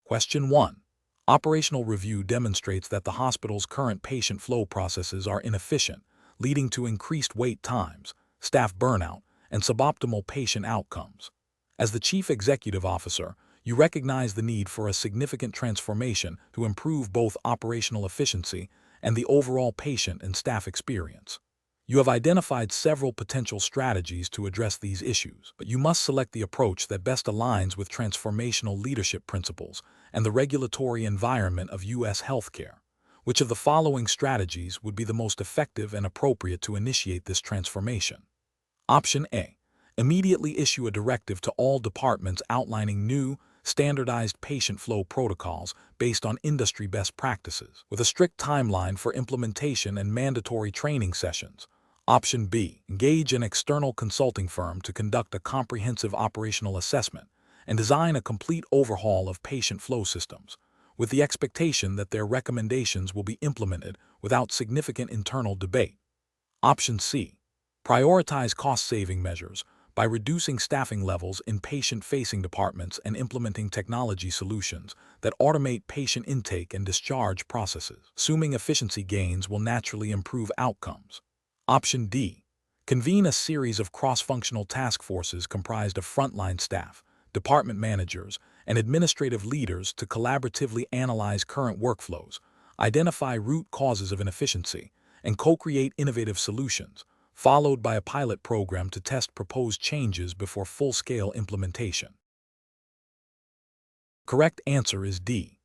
Question 1. Operational review demonstrates that the hospital's current patient flow processes are inefficient, leading to increased wait times, staff burnout, and suboptimal patient outcomes. As the Chief Executive Officer, you recognize the need for a significant transformation to improve both operational efficiency and the overall patient and staff experience. You have identified several potential strategies to address these issues, but you must select the approach that best aligns with transformational leadership principles and the regulatory environment of U.S. healthcare. Which of the following strategies would be the most effective and appropriate to initiate this transformation? Option A. Immediately issue a directive to all departments outlining new, standardized patient flow protocols based on industry best practices, with a strict timeline for implementation and mandatory training sessions. Option B. Engage an external consulting firm to conduct a comprehensive operational assessment and design a complete overhaul of patient flow systems, with the expectation that their recommendations will be implemented without significant internal debate. Option C. Prioritize cost-saving measures by reducing staffing levels in patient-facing departments and implementing technology solutions that automate patient intake and discharge processes, assuming efficiency gains will naturally improve outcomes. Option D. Convene a series of cross-functional task forces comprised of frontline staff, department managers, and administrative leaders to collaboratively analyze current workflows, identify root causes of inefficiency, and co-create innovative solutions, followed by a pilot program to test proposed changes before full-scale implementation. Correct answer is D.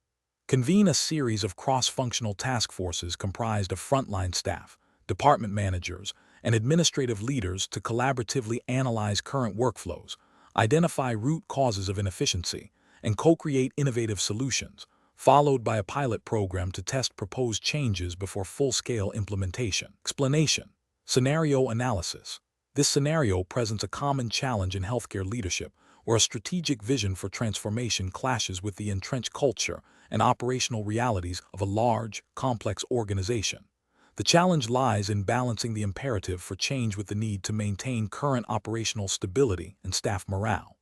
Convene a series of cross-functional task forces comprised of frontline staff, department managers, and administrative leaders to collaboratively analyze current workflows, identify root causes of inefficiency, and co-create innovative solutions, followed by a pilot program to test proposed changes before full-scale implementation. Explanation. Scenario analysis. This scenario presents a common challenge in healthcare leadership where a strategic vision for transformation clashes with the entrenched culture and operational realities of a large, complex organization. The challenge lies in balancing the imperative for change with the need to maintain current operational stability and staff morale.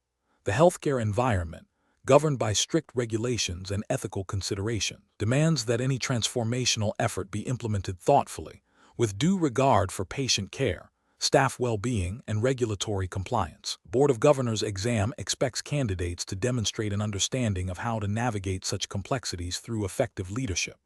The healthcare environment, governed by strict regulations and ethical considerations, demands that any transformational effort be implemented thoughtfully, with due regard for patient care, staff well-being, and regulatory compliance. Board of Governors exam expects candidates to demonstrate an understanding of how to navigate such complexities through effective leadership.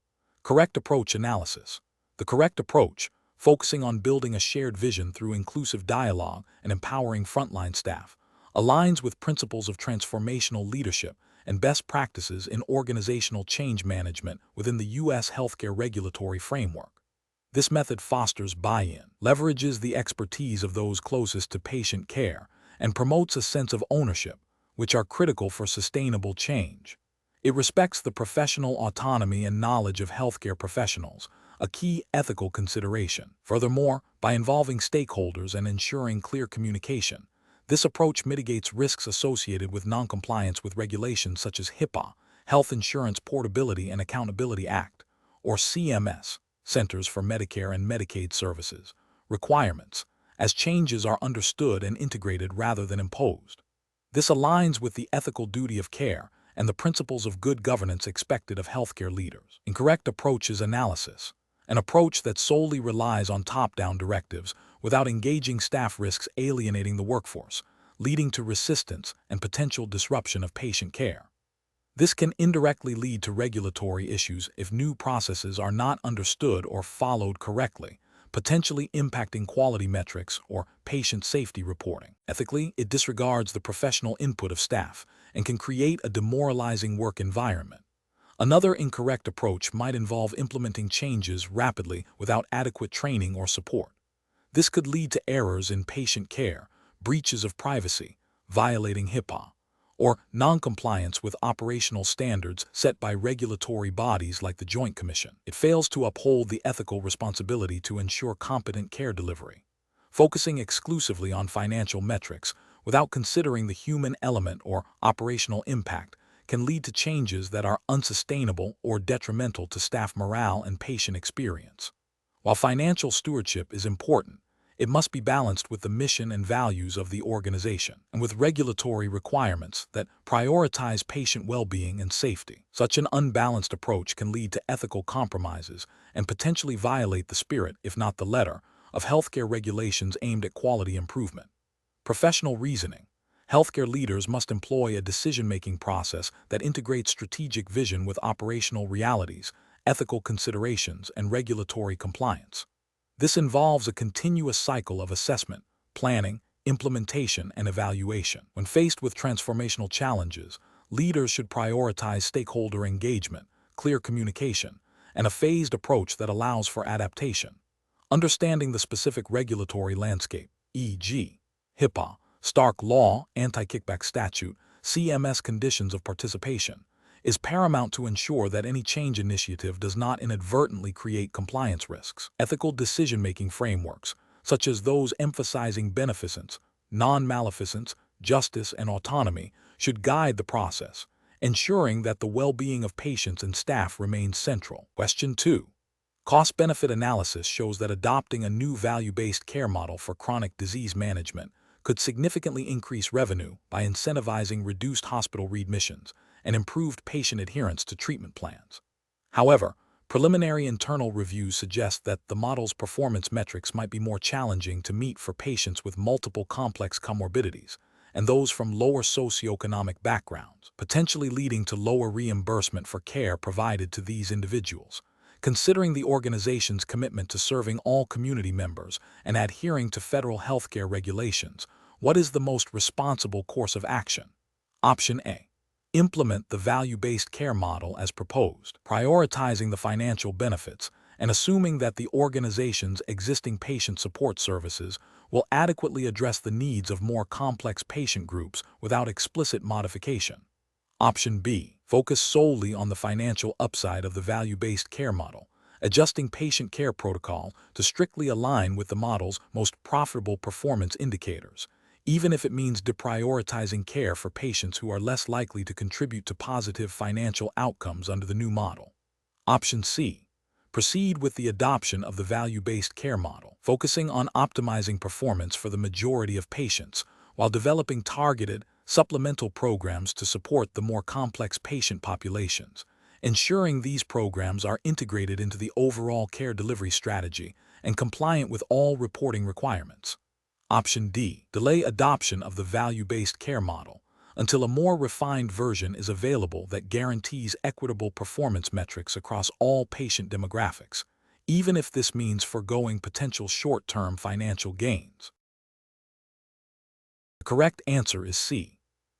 Correct approach analysis. The correct approach, focusing on building a shared vision through inclusive dialogue and empowering frontline staff, aligns with principles of transformational leadership and best practices in organizational change management within the U.S. healthcare regulatory framework. This method fosters buy-in, leverages the expertise of those closest to patient care, and promotes a sense of ownership, which are critical for sustainable change. It respects the professional autonomy and knowledge of healthcare professionals, a key ethical consideration. Furthermore, by involving stakeholders and ensuring clear communication, this approach mitigates risks associated with noncompliance with regulations such as HIPAA, Health Insurance Portability and Accountability Act, or CMS, Centers for Medicare and Medicaid Services, requirements, as changes are understood and integrated rather than imposed. This aligns with the ethical duty of care and the principles of good governance expected of healthcare leaders. Incorrect approach is analysis. An approach that solely relies on top-down directives without engaging staff risks alienating the workforce, leading to resistance and potential disruption of patient care. This can indirectly lead to regulatory issues if new processes are not understood or followed correctly, potentially impacting quality metrics or patient safety reporting. Ethically, it disregards the professional input of staff and can create a demoralizing work environment. Another incorrect approach might involve implementing changes rapidly without adequate training or support. This could lead to errors in patient care, breaches of privacy, violating HIPAA, or noncompliance with operational standards set by regulatory bodies like the Joint Commission. It fails to uphold the ethical responsibility to ensure competent care delivery, focusing exclusively on financial metrics without considering the human element or operational impact can lead to changes that are unsustainable or detrimental to staff morale and patient experience. While financial stewardship is important, it must be balanced with the mission and values of the organization, and with regulatory requirements that prioritize patient well-being and safety. Such an unbalanced approach can lead to ethical compromises and potentially violate the spirit, if not the letter, of healthcare regulations aimed at quality improvement. Professional reasoning. Healthcare leaders must employ a decision-making process that integrates strategic vision with operational realities, ethical considerations, and regulatory compliance. This involves a continuous cycle of assessment, planning, implementation, and evaluation. When faced with transformational challenges, leaders should prioritize stakeholder engagement, clear communication, and a phased approach that allows for adaptation. Understanding the specific regulatory landscape, e.g., HIPAA, Stark Law, Anti-Kickback Statute, CMS conditions of participation, is paramount to ensure that any change initiative does not inadvertently create compliance risks. Ethical decision-making frameworks, such as those emphasizing beneficence, non-maleficence, justice, and autonomy, should guide the process, ensuring that the well-being of patients and staff remains central. Question 2. Cost-benefit analysis shows that adopting a new value-based care model for chronic disease management could significantly increase revenue by incentivizing reduced hospital readmissions and improved patient adherence to treatment plans. However, preliminary internal reviews suggest that the model's performance metrics might be more challenging to meet for patients with multiple complex comorbidities and those from lower socioeconomic backgrounds, potentially leading to lower reimbursement for care provided to these individuals. Considering the organization's commitment to serving all community members and adhering to federal healthcare regulations, what is the most responsible course of action? Option A. Implement the value-based care model as proposed, prioritizing the financial benefits and assuming that the organization's existing patient support services will adequately address the needs of more complex patient groups without explicit modification. Option B. Focus solely on the financial upside of the value-based care model, adjusting patient care protocol to strictly align with the model's most profitable performance indicators, even if it means deprioritizing care for patients who are less likely to contribute to positive financial outcomes under the new model. Option C. Proceed with the adoption of the value-based care model, focusing on optimizing performance for the majority of patients while developing targeted, supplemental programs to support the more complex patient populations, ensuring these programs are integrated into the overall care delivery strategy and compliant with all reporting requirements. Option D. Delay adoption of the value-based care model until a more refined version is available that guarantees equitable performance metrics across all patient demographics, even if this means foregoing potential short-term financial gains. The correct answer is C.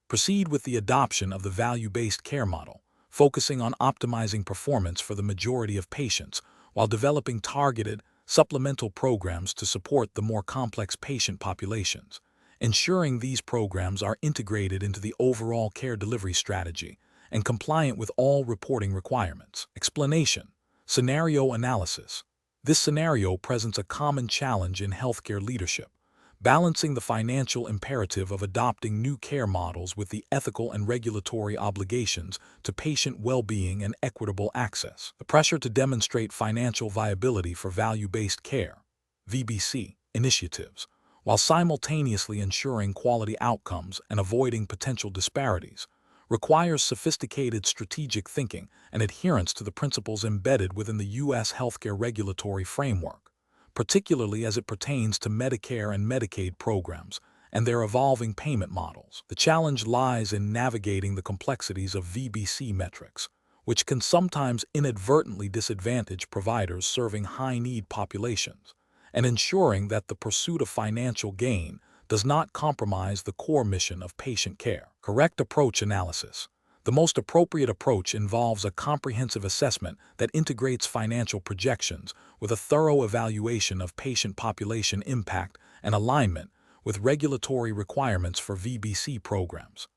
Proceed with the adoption of the value-based care model, focusing on optimizing performance for the majority of patients while developing targeted, supplemental programs to support the more complex patient populations, ensuring these programs are integrated into the overall care delivery strategy and compliant with all reporting requirements. Explanation. Scenario analysis. This scenario presents a common challenge in healthcare leadership, balancing the financial imperative of adopting new care models with the ethical and regulatory obligations to patient well-being and equitable access. The pressure to demonstrate financial viability for value-based care, VBC, initiatives, while simultaneously ensuring quality outcomes and avoiding potential disparities, requires sophisticated strategic thinking and adherence to the principles embedded within the U.S. healthcare regulatory framework, particularly as it pertains to Medicare and Medicaid programs and their evolving payment models. The challenge lies in navigating the complexities of VBC metrics, which can sometimes inadvertently disadvantage providers serving high-need populations, and ensuring that the pursuit of financial gain does not compromise the core mission of patient care. Correct approach analysis. The most appropriate approach involves a comprehensive assessment that integrates financial projections with a thorough evaluation of patient population impact and alignment with regulatory requirements for VBC programs.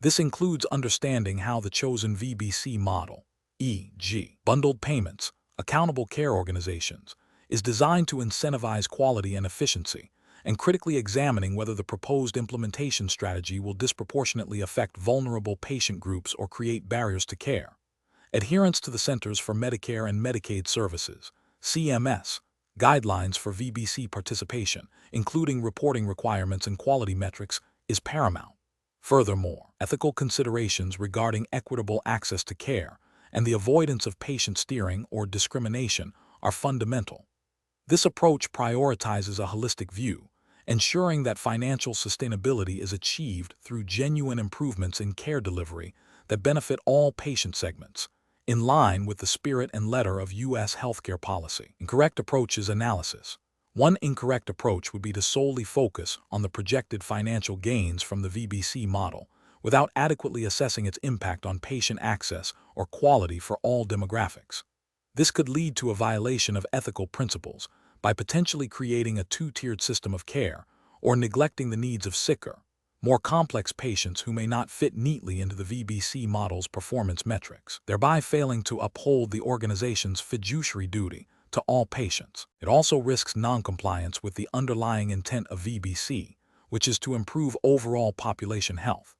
This includes understanding how the chosen VBC model, e.g., bundled payments, accountable care organizations, is designed to incentivize quality and efficiency, and critically examining whether the proposed implementation strategy will disproportionately affect vulnerable patient groups or create barriers to care. Adherence to the Centers for Medicare and Medicaid Services, CMS, Guidelines for VBC participation, including reporting requirements and quality metrics, is paramount. Furthermore, ethical considerations regarding equitable access to care and the avoidance of patient steering or discrimination are fundamental. This approach prioritizes a holistic view, ensuring that financial sustainability is achieved through genuine improvements in care delivery that benefit all patient segments, in line with the spirit and letter of U.S. healthcare policy. Incorrect approach is analysis. One incorrect approach would be to solely focus on the projected financial gains from the VBC model, without adequately assessing its impact on patient access or quality for all demographics. This could lead to a violation of ethical principles by potentially creating a two-tiered system of care or neglecting the needs of sicker, more complex patients who may not fit neatly into the VBC model's performance metrics, thereby failing to uphold the organization's fiduciary duty to all patients. It also risks noncompliance with the underlying intent of VBC, which is to improve overall population health.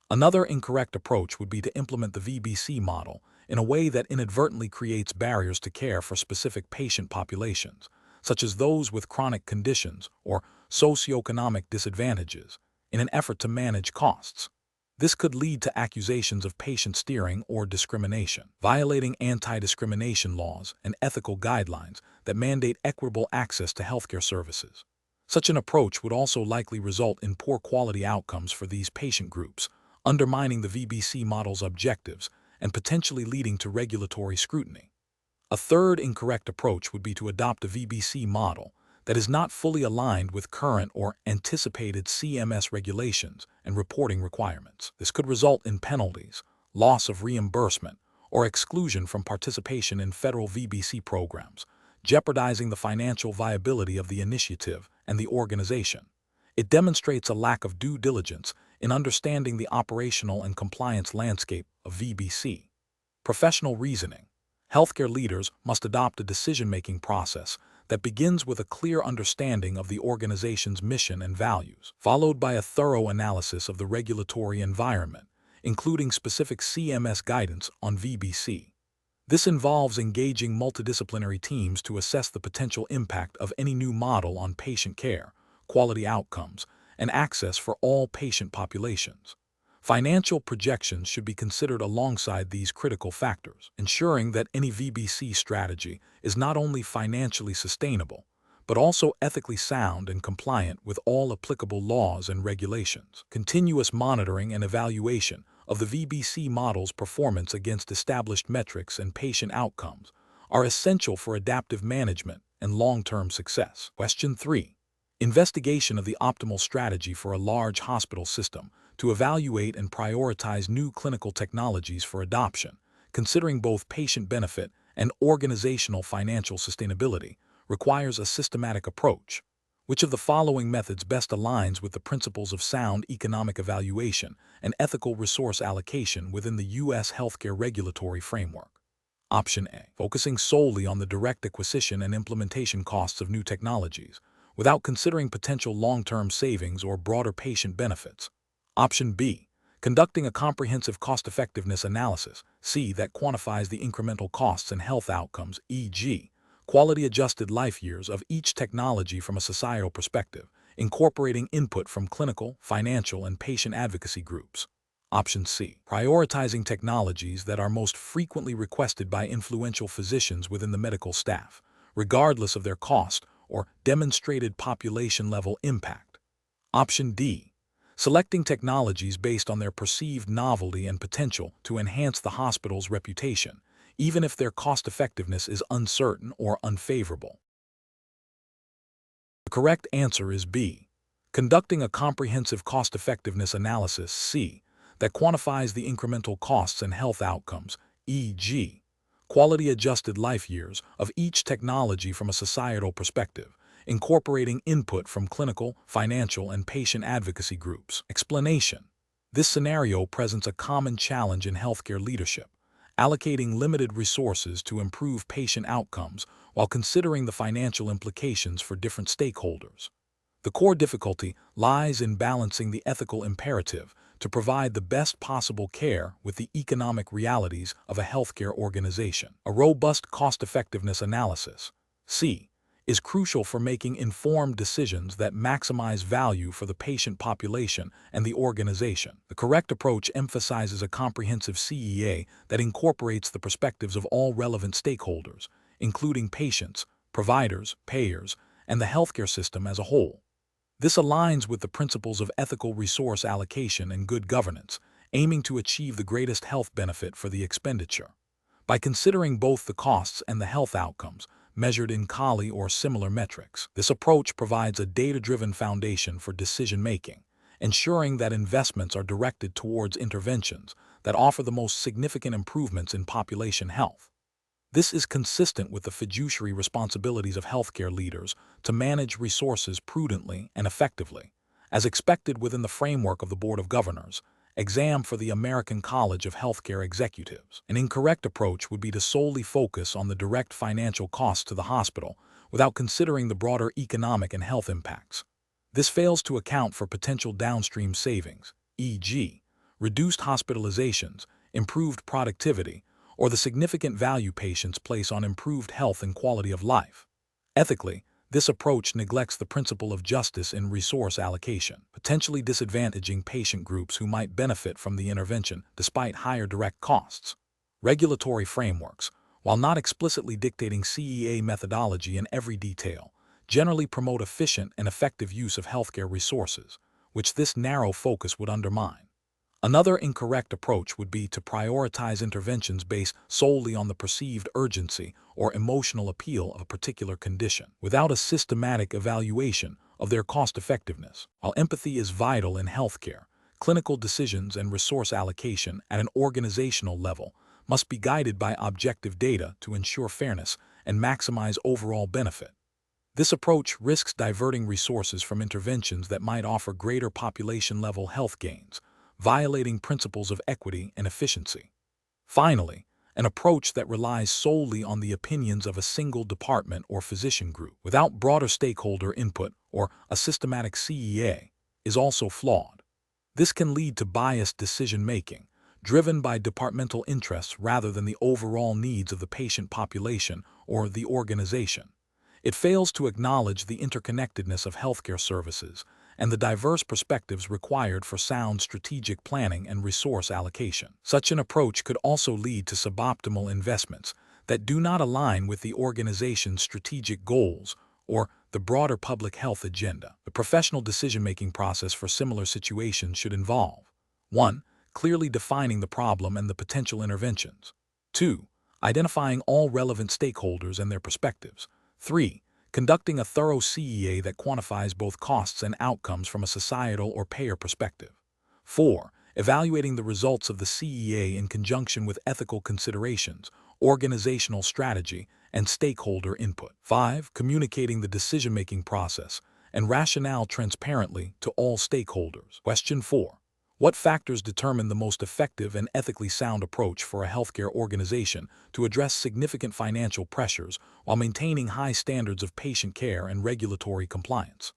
Another incorrect approach would be to implement the VBC model in a way that inadvertently creates barriers to care for specific patient populations, such as those with chronic conditions or socioeconomic disadvantages, in an effort to manage costs. This could lead to accusations of patient steering or discrimination, violating anti-discrimination laws and ethical guidelines that mandate equitable access to healthcare services. Such an approach would also likely result in poor quality outcomes for these patient groups, undermining the VBC model's objectives and potentially leading to regulatory scrutiny. A third incorrect approach would be to adopt a VBC model that is not fully aligned with current or anticipated CMS regulations and reporting requirements. This could result in penalties, loss of reimbursement, or exclusion from participation in federal VBC programs, jeopardizing the financial viability of the initiative and the organization. It demonstrates a lack of due diligence in understanding the operational and compliance landscape of VBC. Professional reasoning. Healthcare leaders must adopt a decision-making process that begins with a clear understanding of the organization's mission and values, followed by a thorough analysis of the regulatory environment, including specific CMS guidance on VBC. This involves engaging multidisciplinary teams to assess the potential impact of any new model on patient care, quality outcomes, and access for all patient populations. Financial projections should be considered alongside these critical factors, ensuring that any VBC strategy is not only financially sustainable, but also ethically sound and compliant with all applicable laws and regulations. Continuous monitoring and evaluation of the VBC model's performance against established metrics and patient outcomes are essential for adaptive management and long-term success. Question 3. Investigation of the optimal strategy for a large hospital system to evaluate and prioritize new clinical technologies for adoption, considering both patient benefit and organizational financial sustainability, requires a systematic approach. Which of the following methods best aligns with the principles of sound economic evaluation and ethical resource allocation within the U.S. healthcare regulatory framework? Option A. Focusing solely on the direct acquisition and implementation costs of new technologies, without considering potential long-term savings or broader patient benefits. Option B. Conducting a comprehensive cost-effectiveness analysis, that quantifies the incremental costs and health outcomes, e.g., quality-adjusted life years of each technology from a societal perspective, incorporating input from clinical, financial, and patient advocacy groups. Option C. Prioritizing technologies that are most frequently requested by influential physicians within the medical staff, regardless of their cost or demonstrated population-level impact. Option D. Selecting technologies based on their perceived novelty and potential to enhance the hospital's reputation, even if their cost-effectiveness is uncertain or unfavorable. The correct answer is B. Conducting a comprehensive cost-effectiveness analysis, that quantifies the incremental costs and health outcomes, e.g., quality-adjusted life years of each technology from a societal perspective, incorporating input from clinical, financial, and patient advocacy groups. Explanation. This scenario presents a common challenge in healthcare leadership, allocating limited resources to improve patient outcomes while considering the financial implications for different stakeholders. The core difficulty lies in balancing the ethical imperative to provide the best possible care with the economic realities of a healthcare organization. A robust cost-effectiveness analysis, is crucial for making informed decisions that maximize value for the patient population and the organization. The correct approach emphasizes a comprehensive CEA that incorporates the perspectives of all relevant stakeholders, including patients, providers, payers, and the healthcare system as a whole. This aligns with the principles of ethical resource allocation and good governance, aiming to achieve the greatest health benefit for the expenditure. By considering both the costs and the health outcomes, measured in CALI or similar metrics, this approach provides a data-driven foundation for decision-making, ensuring that investments are directed towards interventions that offer the most significant improvements in population health. This is consistent with the fiduciary responsibilities of healthcare leaders to manage resources prudently and effectively, as expected within the framework of the Board of Governors. Exam for the American College of Healthcare Executives. An incorrect approach would be to solely focus on the direct financial costs to the hospital without considering the broader economic and health impacts. This fails to account for potential downstream savings, e.g., reduced hospitalizations, improved productivity, or the significant value patients place on improved health and quality of life. Ethically, this approach neglects the principle of justice in resource allocation, potentially disadvantaging patient groups who might benefit from the intervention despite higher direct costs. Regulatory frameworks, while not explicitly dictating CEA methodology in every detail, generally promote efficient and effective use of healthcare resources, which this narrow focus would undermine. Another incorrect approach would be to prioritize interventions based solely on the perceived urgency or emotional appeal of a particular condition, without a systematic evaluation of their cost-effectiveness. While empathy is vital in healthcare, clinical decisions and resource allocation at an organizational level must be guided by objective data to ensure fairness and maximize overall benefit. This approach risks diverting resources from interventions that might offer greater population-level health gains, violating principles of equity and efficiency. Finally, an approach that relies solely on the opinions of a single department or physician group, without broader stakeholder input or a systematic CEA, is also flawed. This can lead to biased decision-making, driven by departmental interests rather than the overall needs of the patient population or the organization. It fails to acknowledge the interconnectedness of healthcare services and the diverse perspectives required for sound strategic planning and resource allocation. Such an approach could also lead to suboptimal investments that do not align with the organization's strategic goals or the broader public health agenda. The professional decision-making process for similar situations should involve 1. Clearly defining the problem and the potential interventions. 2. Identifying all relevant stakeholders and their perspectives. 3. Conducting a thorough CEA that quantifies both costs and outcomes from a societal or payer perspective. 4. Evaluating the results of the CEA in conjunction with ethical considerations, organizational strategy, and stakeholder input. 5. Communicating the decision-making process and rationale transparently to all stakeholders. Question 4. What factors determine the most effective and ethically sound approach for a healthcare organization to address significant financial pressures while maintaining high standards of patient care and regulatory compliance?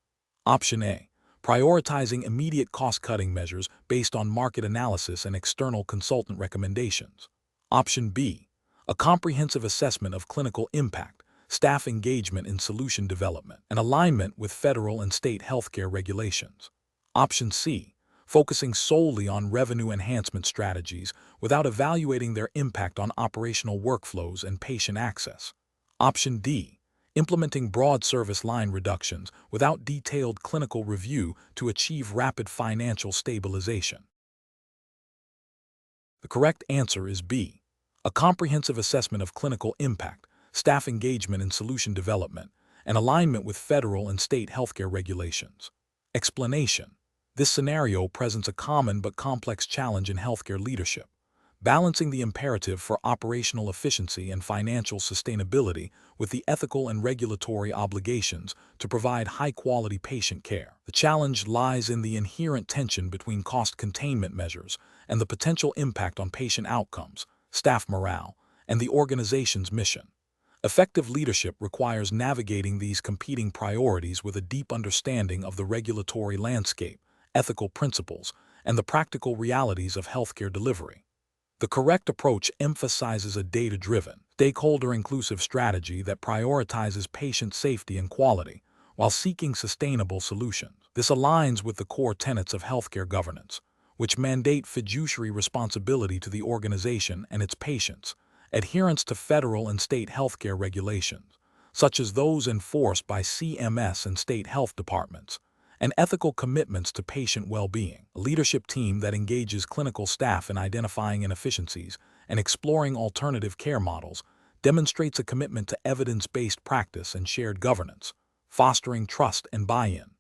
Option A. Prioritizing immediate cost-cutting measures based on market analysis and external consultant recommendations. Option B. A comprehensive assessment of clinical impact, staff engagement in solution development, and alignment with federal and state healthcare regulations. Option C. Focusing solely on revenue enhancement strategies without evaluating their impact on operational workflows and patient access. Option D. Implementing broad service line reductions without detailed clinical review to achieve rapid financial stabilization. The correct answer is B. A comprehensive assessment of clinical impact, staff engagement in solution development, and alignment with federal and state healthcare regulations. Explanation. This scenario presents a common but complex challenge in healthcare leadership, balancing the imperative for operational efficiency and financial sustainability with the ethical and regulatory obligations to provide high-quality patient care. The challenge lies in the inherent tension between cost containment measures and the potential impact on patient outcomes, staff morale, and the organization's mission. Effective leadership requires navigating these competing priorities with a deep understanding of the regulatory landscape, ethical principles, and the practical realities of healthcare delivery. The correct approach emphasizes a data-driven, Stakeholder-inclusive strategy that prioritizes patient safety and quality while seeking sustainable solutions. This aligns with the core tenets of healthcare governance, which mandate fiduciary responsibility to the organization and its patients, adherence to federal and state healthcare regulations, such as those enforced by CMS and state health departments, and ethical commitments to patient well-being. A leadership team that engages clinical staff in identifying inefficiencies and exploring alternative care models demonstrates a commitment to evidence-based practice and shared governance, fostering trust and buy-in.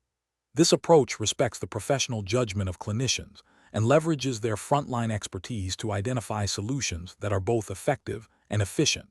This approach respects the professional judgment of clinicians and leverages their frontline expertise to identify solutions that are both effective and efficient,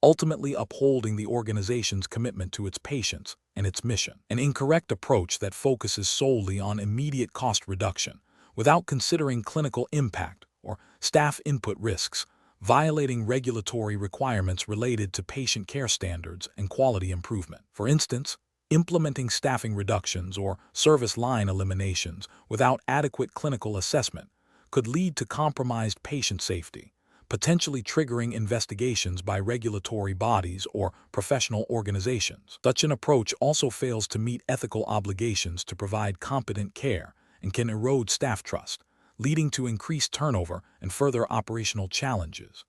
ultimately upholding the organization's commitment to its patients and its mission. An incorrect approach that focuses solely on immediate cost reduction without considering clinical impact or staff input risks, violating regulatory requirements related to patient care standards and quality improvement. For instance, implementing staffing reductions or service line eliminations without adequate clinical assessment could lead to compromised patient safety, potentially triggering investigations by regulatory bodies or professional organizations. Such an approach also fails to meet ethical obligations to provide competent care and can erode staff trust, leading to increased turnover and further operational challenges.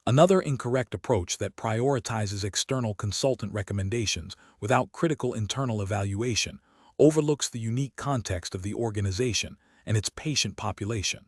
Another incorrect approach that prioritizes external consultant recommendations without critical internal evaluation overlooks the unique context of the organization and its patient population.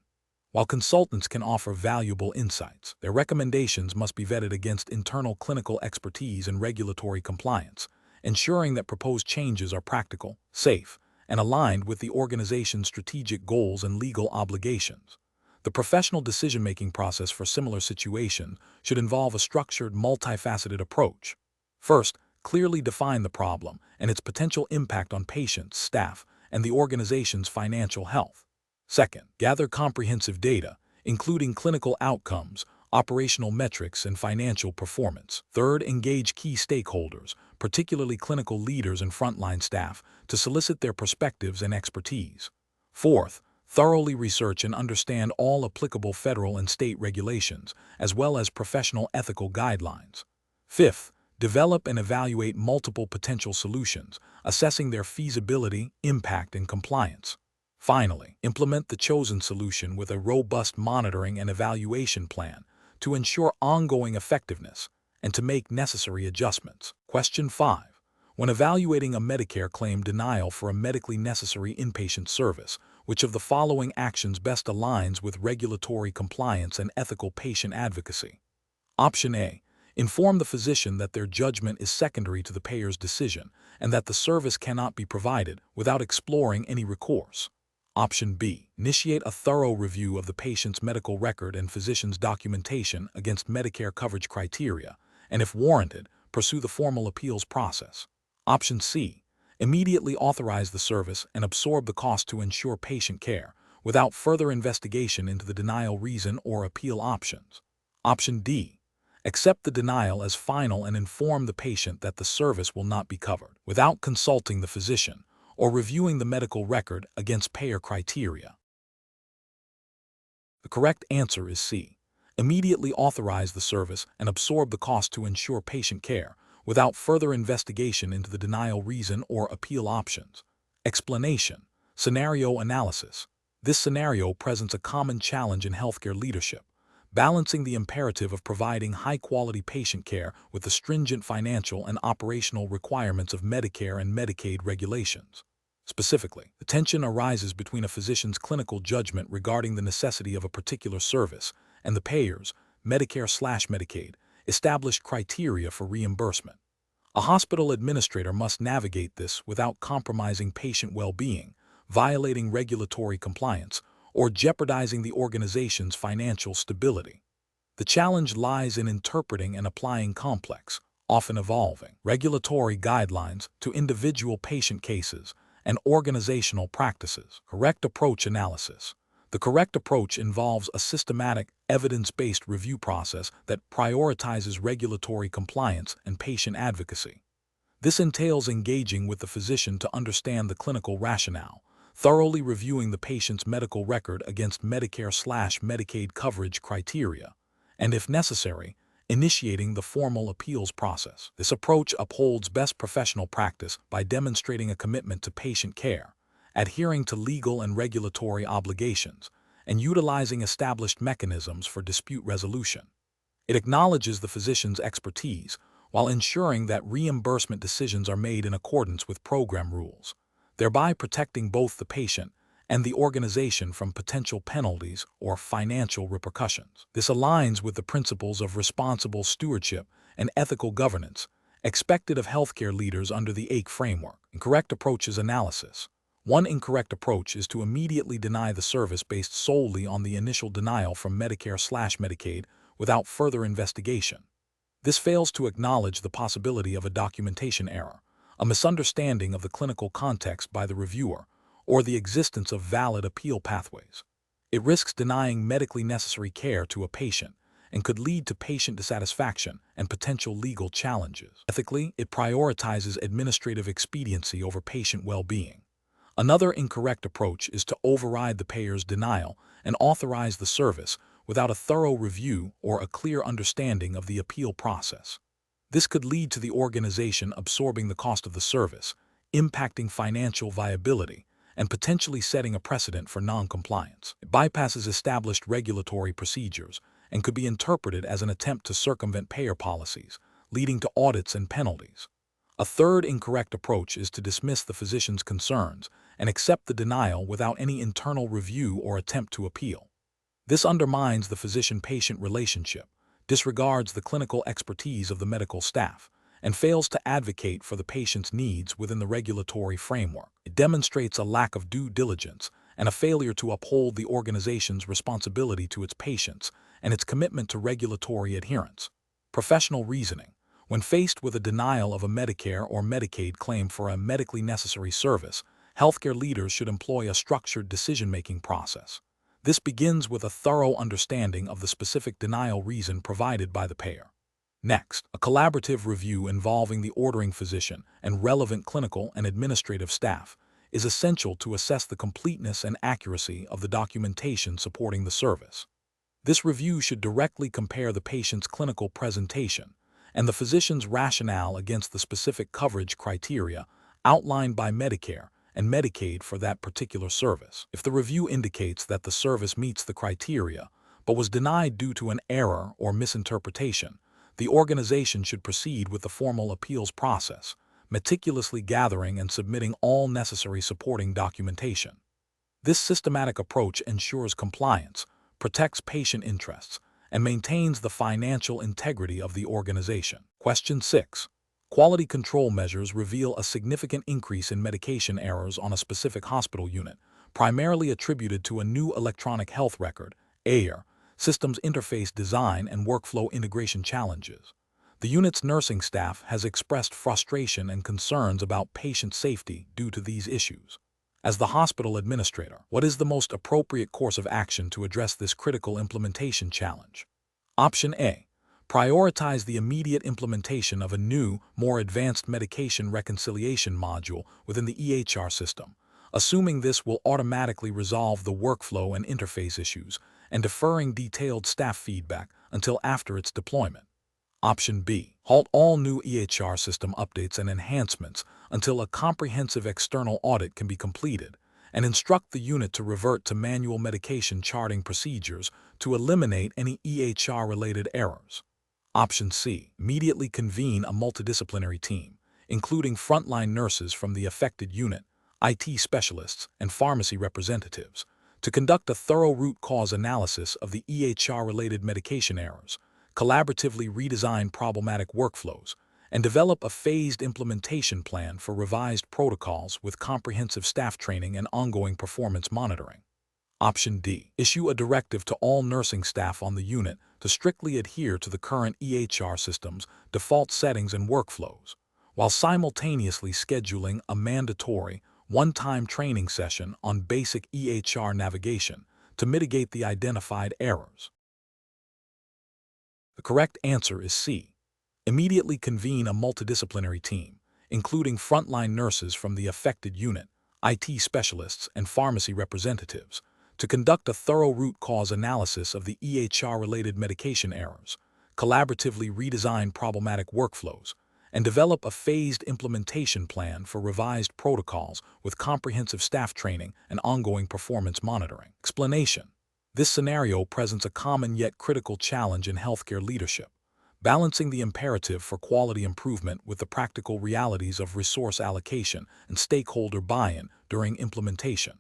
While consultants can offer valuable insights, their recommendations must be vetted against internal clinical expertise and regulatory compliance, ensuring that proposed changes are practical, safe, and aligned with the organization's strategic goals and legal obligations. The professional decision-making process for similar situations should involve a structured, multifaceted approach. First, clearly define the problem and its potential impact on patients, staff, and the organization's financial health. Second, gather comprehensive data, including clinical outcomes, operational metrics, and financial performance. Third, engage key stakeholders, particularly clinical leaders and frontline staff, to solicit their perspectives and expertise. Fourth, thoroughly research and understand all applicable federal and state regulations, as well as professional ethical guidelines. Fifth, develop and evaluate multiple potential solutions, assessing their feasibility, impact, and compliance. Finally, implement the chosen solution with a robust monitoring and evaluation plan to ensure ongoing effectiveness and to make necessary adjustments. Question 5. When evaluating a Medicare claim denial for a medically necessary inpatient service, which of the following actions best aligns with regulatory compliance and ethical patient advocacy? Option A. Inform the physician that their judgment is secondary to the payer's decision and that the service cannot be provided without exploring any recourse. Option B. Initiate a thorough review of the patient's medical record and physician's documentation against Medicare coverage criteria, and if warranted, pursue the formal appeals process. Option C. Immediately authorize the service and absorb the cost to ensure patient care, without further investigation into the denial reason or appeal options. Option D. Accept the denial as final and inform the patient that the service will not be covered, without consulting the physician or reviewing the medical record against payer criteria. The correct answer is C. Immediately authorize the service and absorb the cost to ensure patient care, without further investigation into the denial reason or appeal options. Explanation. Scenario analysis. This scenario presents a common challenge in healthcare leadership, balancing the imperative of providing high-quality patient care with the stringent financial and operational requirements of Medicare and Medicaid regulations. Specifically, the tension arises between a physician's clinical judgment regarding the necessity of a particular service and the payer's, Medicare/Medicaid, established criteria for reimbursement. A hospital administrator must navigate this without compromising patient well-being, violating regulatory compliance, or jeopardizing the organization's financial stability. The challenge lies in interpreting and applying complex, often evolving, regulatory guidelines to individual patient cases and organizational practices. Correct approach analysis. The correct approach involves a systematic, evidence-based review process that prioritizes regulatory compliance and patient advocacy. This entails engaging with the physician to understand the clinical rationale, thoroughly reviewing the patient's medical record against Medicare/Medicaid coverage criteria, and if necessary, initiating the formal appeals process. This approach upholds best professional practice by demonstrating a commitment to patient care, adhering to legal and regulatory obligations, and utilizing established mechanisms for dispute resolution. It acknowledges the physician's expertise while ensuring that reimbursement decisions are made in accordance with program rules, thereby protecting both the patient and the organization from potential penalties or financial repercussions. This aligns with the principles of responsible stewardship and ethical governance expected of healthcare leaders under the AIC framework. Incorrect approaches analysis. One incorrect approach is to immediately deny the service based solely on the initial denial from Medicare/Medicaid without further investigation. This fails to acknowledge the possibility of a documentation error, a misunderstanding of the clinical context by the reviewer, or the existence of valid appeal pathways. It risks denying medically necessary care to a patient and could lead to patient dissatisfaction and potential legal challenges. Ethically, it prioritizes administrative expediency over patient well-being. Another incorrect approach is to override the payer's denial and authorize the service without a thorough review or a clear understanding of the appeal process. This could lead to the organization absorbing the cost of the service, impacting financial viability, and potentially setting a precedent for non-compliance. It bypasses established regulatory procedures and could be interpreted as an attempt to circumvent payer policies, leading to audits and penalties. A third incorrect approach is to dismiss the physician's concerns and accept the denial without any internal review or attempt to appeal. This undermines the physician-patient relationship, disregards the clinical expertise of the medical staff, and fails to advocate for the patient's needs within the regulatory framework. It demonstrates a lack of due diligence and a failure to uphold the organization's responsibility to its patients and its commitment to regulatory adherence. Professional reasoning. When faced with a denial of a Medicare or Medicaid claim for a medically necessary service, healthcare leaders should employ a structured decision-making process. This begins with a thorough understanding of the specific denial reason provided by the payer. Next, a collaborative review involving the ordering physician and relevant clinical and administrative staff is essential to assess the completeness and accuracy of the documentation supporting the service. This review should directly compare the patient's clinical presentation and the physician's rationale against the specific coverage criteria outlined by Medicare and Medicaid for that particular service. If the review indicates that the service meets the criteria but was denied due to an error or misinterpretation, the organization should proceed with the formal appeals process, meticulously gathering and submitting all necessary supporting documentation. This systematic approach ensures compliance, protects patient interests, and maintains the financial integrity of the organization. Question 6. Quality control measures reveal a significant increase in medication errors on a specific hospital unit, primarily attributed to a new electronic health record, (EHR), systems interface design and workflow integration challenges. The unit's nursing staff has expressed frustration and concerns about patient safety due to these issues. As the hospital administrator, what is the most appropriate course of action to address this critical implementation challenge? Option A. Prioritize the immediate implementation of a new, more advanced medication reconciliation module within the EHR system, assuming this will automatically resolve the workflow and interface issues, and deferring detailed staff feedback until after its deployment. Option B. Halt all new EHR system updates and enhancements until a comprehensive external audit can be completed, and instruct the unit to revert to manual medication charting procedures to eliminate any EHR-related errors. Option C. Immediately convene a multidisciplinary team, including frontline nurses from the affected unit, IT specialists, and pharmacy representatives, to conduct a thorough root cause analysis of the EHR-related medication errors, collaboratively redesign problematic workflows, and develop a phased implementation plan for revised protocols with comprehensive staff training and ongoing performance monitoring. Option D. Issue a directive to all nursing staff on the unit to strictly adhere to the current EHR system's default settings and workflows, while simultaneously scheduling a mandatory, one-time training session on basic EHR navigation to mitigate the identified errors. The correct answer is C. Immediately convene a multidisciplinary team, including frontline nurses from the affected unit, IT specialists, and pharmacy representatives, to conduct a thorough root cause analysis of the EHR-related medication errors, collaboratively redesign problematic workflows, and develop a phased implementation plan for revised protocols with comprehensive staff training and ongoing performance monitoring. Explanation: this scenario presents a common yet critical challenge in healthcare leadership, balancing the imperative for quality improvement with the practical realities of resource allocation and stakeholder buy-in during implementation.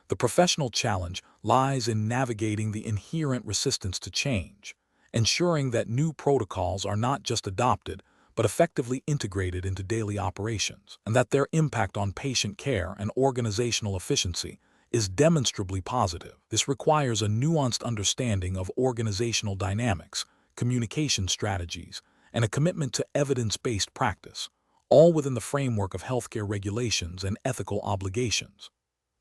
The professional challenge lies in navigating the inherent resistance to change, ensuring that new protocols are not just adopted, but effectively integrated into daily operations, and that their impact on patient care and organizational efficiency is demonstrably positive. This requires a nuanced understanding of organizational dynamics, communication strategies, and a commitment to evidence-based practice, all within the framework of healthcare regulations and ethical obligations.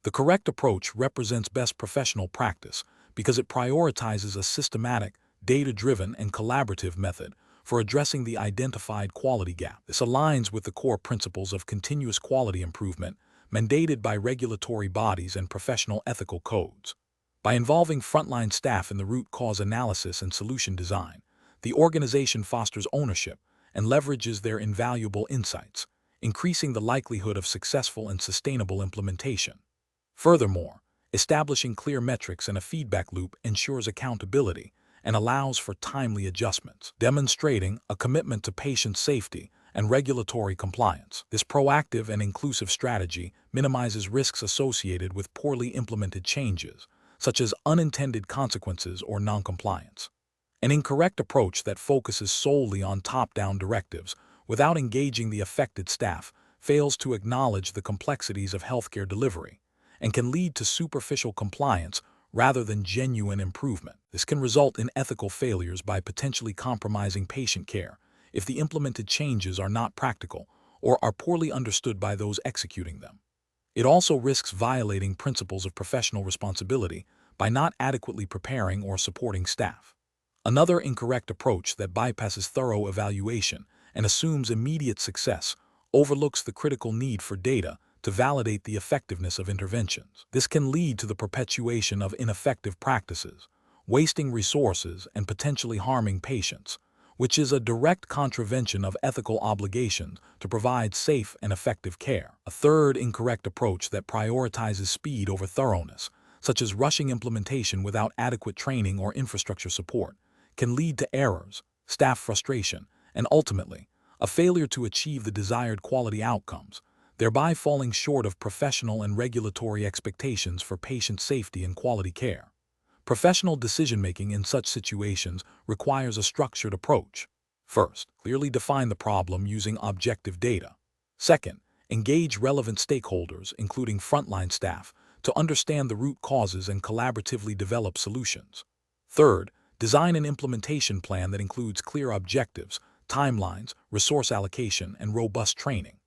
The correct approach represents best professional practice because it prioritizes a systematic, data-driven, and collaborative method for addressing the identified quality gap. This aligns with the core principles of continuous quality improvement mandated by regulatory bodies and professional ethical codes. By involving frontline staff in the root cause analysis and solution design, the organization fosters ownership and leverages their invaluable insights, increasing the likelihood of successful and sustainable implementation. Furthermore, establishing clear metrics and a feedback loop ensures accountability and allows for timely adjustments, demonstrating a commitment to patient safety and regulatory compliance. This proactive and inclusive strategy minimizes risks associated with poorly implemented changes, such as unintended consequences or noncompliance. An incorrect approach that focuses solely on top-down directives without engaging the affected staff fails to acknowledge the complexities of healthcare delivery and can lead to superficial compliance rather than genuine improvement. This can result in ethical failures by potentially compromising patient care if the implemented changes are not practical or are poorly understood by those executing them. It also risks violating principles of professional responsibility by not adequately preparing or supporting staff. Another incorrect approach that bypasses thorough evaluation and assumes immediate success overlooks the critical need for data to validate the effectiveness of interventions. This can lead to the perpetuation of ineffective practices, wasting resources and potentially harming patients, which is a direct contravention of ethical obligations to provide safe and effective care. A third incorrect approach that prioritizes speed over thoroughness, such as rushing implementation without adequate training or infrastructure support, can lead to errors, staff frustration, and ultimately, a failure to achieve the desired quality outcomes, thereby falling short of professional and regulatory expectations for patient safety and quality care. Professional decision-making in such situations requires a structured approach. First, clearly define the problem using objective data. Second, engage relevant stakeholders, including frontline staff, to understand the root causes and collaboratively develop solutions. Third, design an implementation plan that includes clear objectives, timelines, resource allocation, and robust training.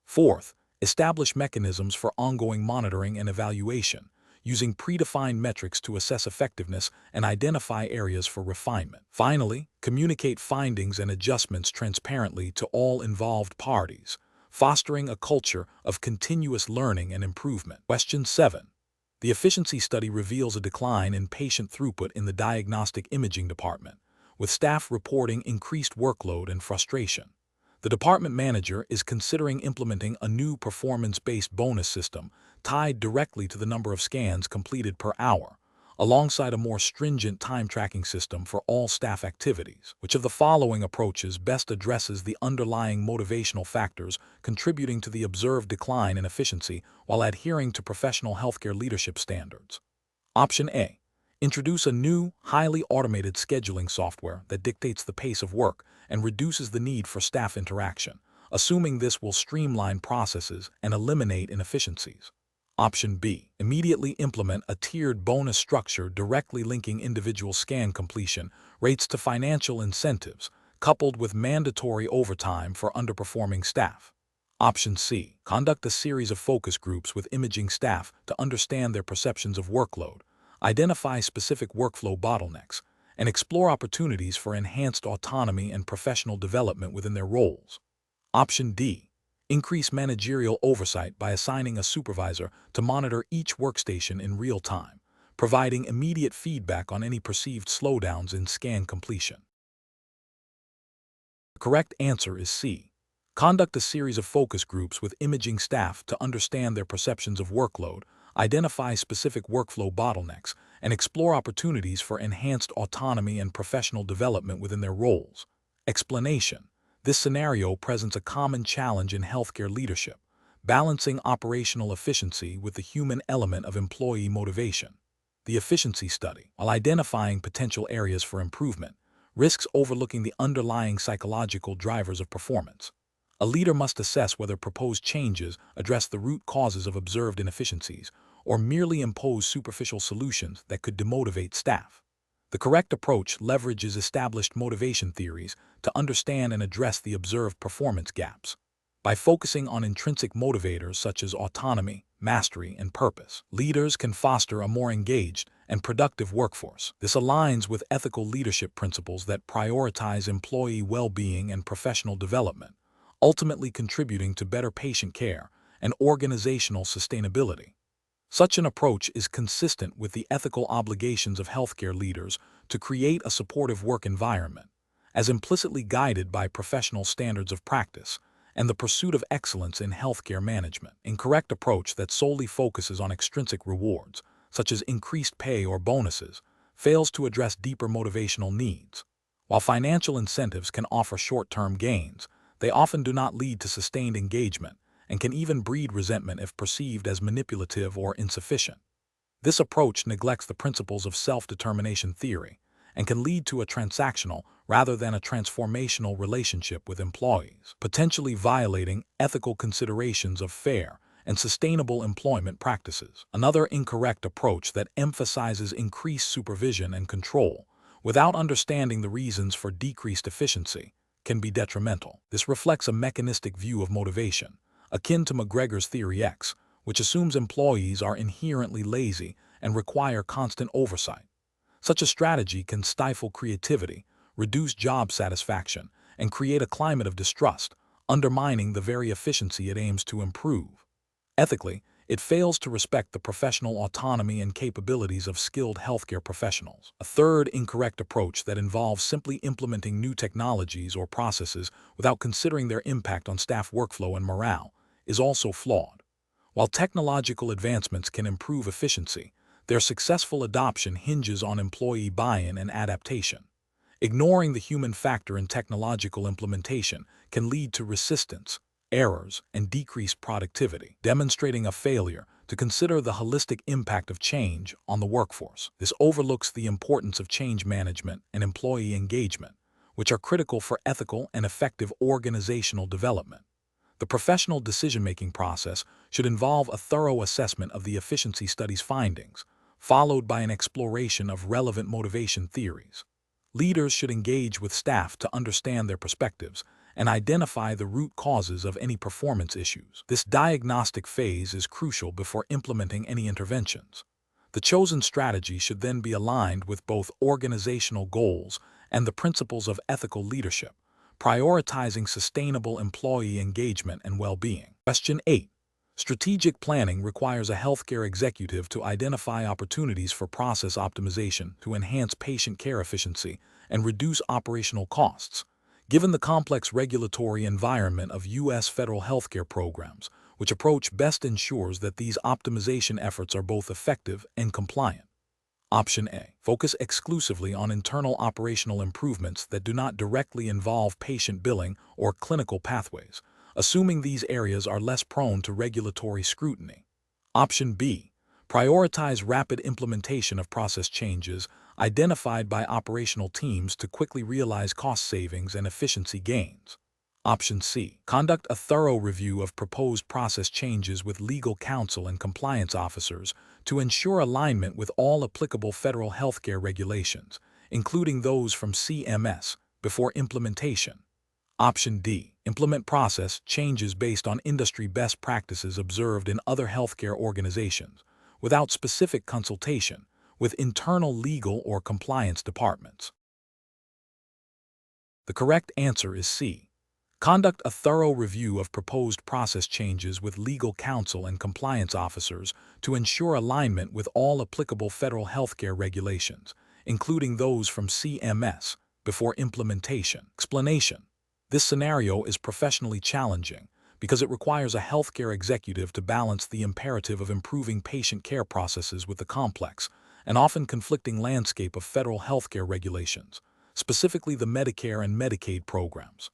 Fourth, establish mechanisms for ongoing monitoring and evaluation, using predefined metrics to assess effectiveness and identify areas for refinement. Finally, communicate findings and adjustments transparently to all involved parties, fostering a culture of continuous learning and improvement. Question 7. The efficiency study reveals a decline in patient throughput in the diagnostic imaging department, with staff reporting increased workload and frustration. The department manager is considering implementing a new performance-based bonus system tied directly to the number of scans completed per hour, alongside a more stringent time-tracking system for all staff activities. Which of the following approaches best addresses the underlying motivational factors contributing to the observed decline in efficiency while adhering to professional healthcare leadership standards? Option A. Introduce a new, highly automated scheduling software that dictates the pace of work and reduces the need for staff interaction, assuming this will streamline processes and eliminate inefficiencies. Option B. Immediately implement a tiered bonus structure directly linking individual scan completion rates to financial incentives, coupled with mandatory overtime for underperforming staff. Option C. Conduct a series of focus groups with imaging staff to understand their perceptions of workload, identify specific workflow bottlenecks, and explore opportunities for enhanced autonomy and professional development within their roles. Option D. Increase managerial oversight by assigning a supervisor to monitor each workstation in real time, providing immediate feedback on any perceived slowdowns in scan completion. The correct answer is C. Conduct a series of focus groups with imaging staff to understand their perceptions of workload, identify specific workflow bottlenecks, and explore opportunities for enhanced autonomy and professional development within their roles. Explanation: this scenario presents a common challenge in healthcare leadership, balancing operational efficiency with the human element of employee motivation. The efficiency study, while identifying potential areas for improvement, risks overlooking the underlying psychological drivers of performance. A leader must assess whether proposed changes address the root causes of observed inefficiencies or merely impose superficial solutions that could demotivate staff. The correct approach leverages established motivation theories to understand and address the observed performance gaps. By focusing on intrinsic motivators such as autonomy, mastery, and purpose, leaders can foster a more engaged and productive workforce. This aligns with ethical leadership principles that prioritize employee well-being and professional development, ultimately contributing to better patient care and organizational sustainability. Such an approach is consistent with the ethical obligations of healthcare leaders to create a supportive work environment, as implicitly guided by professional standards of practice and the pursuit of excellence in healthcare management. An incorrect approach that solely focuses on extrinsic rewards, such as increased pay or bonuses, fails to address deeper motivational needs. While financial incentives can offer short-term gains, they often do not lead to sustained engagement and can even breed resentment if perceived as manipulative or insufficient. This approach neglects the principles of self-determination theory and can lead to a transactional rather than a transformational relationship with employees, potentially violating ethical considerations of fair and sustainable employment practices. Another incorrect approach that emphasizes increased supervision and control without understanding the reasons for decreased efficiency can be detrimental. This reflects a mechanistic view of motivation, akin to McGregor's Theory X, which assumes employees are inherently lazy and require constant oversight. Such a strategy can stifle creativity, reduce job satisfaction, and create a climate of distrust, undermining the very efficiency it aims to improve. Ethically, it fails to respect the professional autonomy and capabilities of skilled healthcare professionals. A third incorrect approach that involves simply implementing new technologies or processes without considering their impact on staff workflow and morale is also flawed. While technological advancements can improve efficiency, their successful adoption hinges on employee buy-in and adaptation. Ignoring the human factor in technological implementation can lead to resistance, errors, and decreased productivity, demonstrating a failure to consider the holistic impact of change on the workforce. This overlooks the importance of change management and employee engagement, which are critical for ethical and effective organizational development. The professional decision-making process should involve a thorough assessment of the efficiency study's findings, followed by an exploration of relevant motivation theories. Leaders should engage with staff to understand their perspectives and identify the root causes of any performance issues. This diagnostic phase is crucial before implementing any interventions. The chosen strategy should then be aligned with both organizational goals and the principles of ethical leadership, prioritizing sustainable employee engagement and well-being. Question 8. Strategic planning requires a healthcare executive to identify opportunities for process optimization to enhance patient care efficiency and reduce operational costs. Given the complex regulatory environment of U.S. federal healthcare programs, which approach best ensures that these optimization efforts are both effective and compliant? Option A. Focus exclusively on internal operational improvements that do not directly involve patient billing or clinical pathways, assuming these areas are less prone to regulatory scrutiny. Option B. Prioritize rapid implementation of process changes identified by operational teams to quickly realize cost savings and efficiency gains. Option C. Conduct a thorough review of proposed process changes with legal counsel and compliance officers to ensure alignment with all applicable federal healthcare regulations, including those from CMS, before implementation. Option D. Implement process changes based on industry best practices observed in other healthcare organizations, without specific consultation with internal legal or compliance departments. The correct answer is C. Conduct a thorough review of proposed process changes with legal counsel and compliance officers to ensure alignment with all applicable federal healthcare regulations, including those from CMS, before implementation. Explanation: This scenario is professionally challenging because it requires a healthcare executive to balance the imperative of improving patient care processes with the complex and often conflicting landscape of federal healthcare regulations, specifically the Medicare and Medicaid programs.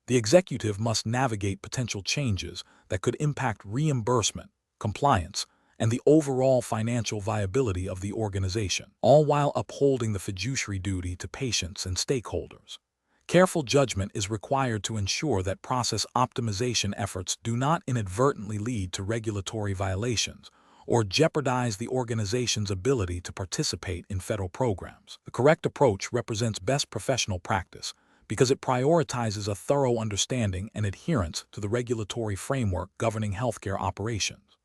The executive must navigate potential changes that could impact reimbursement, compliance, and the overall financial viability of the organization, all while upholding the fiduciary duty to patients and stakeholders. Careful judgment is required to ensure that process optimization efforts do not inadvertently lead to regulatory violations or jeopardize the organization's ability to participate in federal programs. The correct approach represents best professional practice because it prioritizes a thorough understanding and adherence to the regulatory framework governing healthcare operations.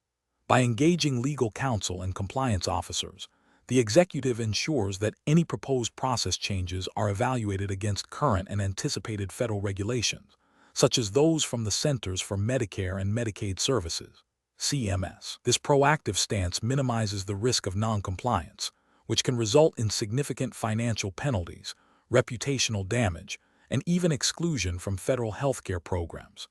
By engaging legal counsel and compliance officers, the executive ensures that any proposed process changes are evaluated against current and anticipated federal regulations, such as those from the Centers for Medicare and Medicaid Services, CMS. This proactive stance minimizes the risk of noncompliance, which can result in significant financial penalties, reputational damage, and even exclusion from federal healthcare programs.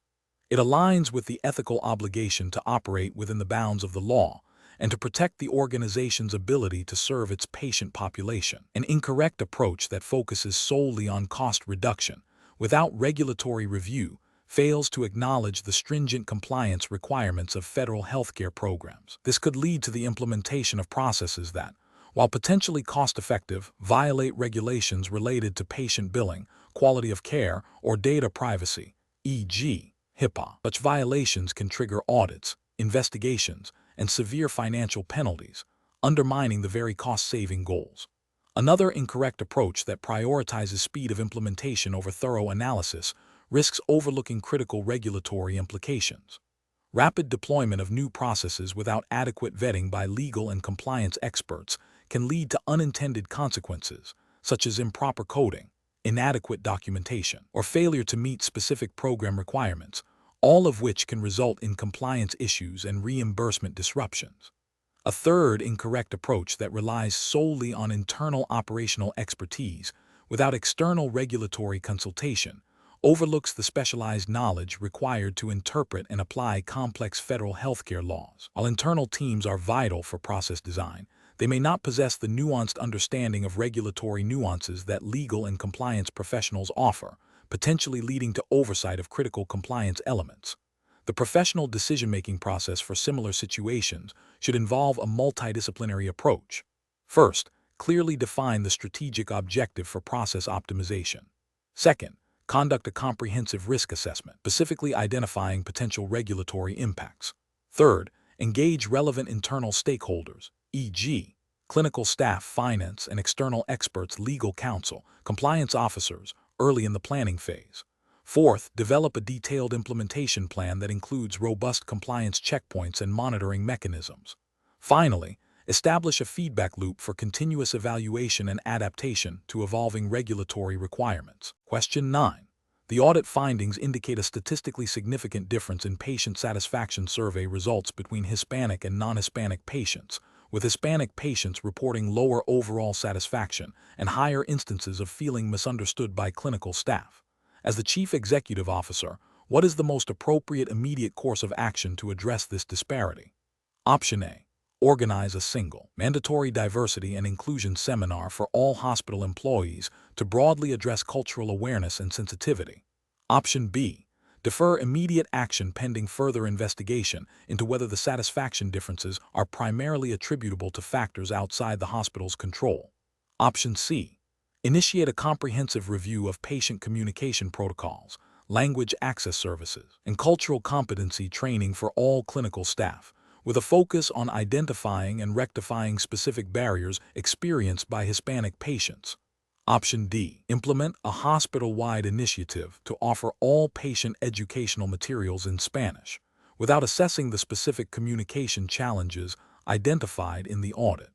It aligns with the ethical obligation to operate within the bounds of the law and to protect the organization's ability to serve its patient population. An incorrect approach that focuses solely on cost reduction without regulatory review fails to acknowledge the stringent compliance requirements of federal healthcare programs. This could lead to the implementation of processes that, while potentially cost-effective, violate regulations related to patient billing, quality of care, or data privacy, e.g., HIPAA. Such violations can trigger audits, investigations, and severe financial penalties, undermining the very cost-saving goals. Another incorrect approach that prioritizes speed of implementation over thorough analysis risks overlooking critical regulatory implications. Rapid deployment of new processes without adequate vetting by legal and compliance experts can lead to unintended consequences, such as improper coding, inadequate documentation, or failure to meet specific program requirements, all of which can result in compliance issues and reimbursement disruptions. A third incorrect approach that relies solely on internal operational expertise without external regulatory consultation overlooks the specialized knowledge required to interpret and apply complex federal healthcare laws. While internal teams are vital for process design, they may not possess the nuanced understanding of regulatory nuances that legal and compliance professionals offer, potentially leading to oversight of critical compliance elements. The professional decision-making process for similar situations should involve a multidisciplinary approach. First, clearly define the strategic objective for process optimization. Second, conduct a comprehensive risk assessment, specifically identifying potential regulatory impacts. Third, engage relevant internal stakeholders, e.g., clinical staff, finance, and external experts, legal counsel, compliance officers, early in the planning phase. Fourth, develop a detailed implementation plan that includes robust compliance checkpoints and monitoring mechanisms. Finally, establish a feedback loop for continuous evaluation and adaptation to evolving regulatory requirements. Question 9. The audit findings indicate a statistically significant difference in patient satisfaction survey results between Hispanic and non-Hispanic patients, with Hispanic patients reporting lower overall satisfaction and higher instances of feeling misunderstood by clinical staff. As the Chief Executive Officer, what is the most appropriate immediate course of action to address this disparity? Option A. Organize a single, mandatory diversity and inclusion seminar for all hospital employees to broadly address cultural awareness and sensitivity. Option B. Defer immediate action pending further investigation into whether the satisfaction differences are primarily attributable to factors outside the hospital's control. Option C. Initiate a comprehensive review of patient communication protocols, language access services, and cultural competency training for all clinical staff, with a focus on identifying and rectifying specific barriers experienced by Hispanic patients. Option D. Implement a hospital-wide initiative to offer all patient educational materials in Spanish, without assessing the specific communication challenges identified in the audit.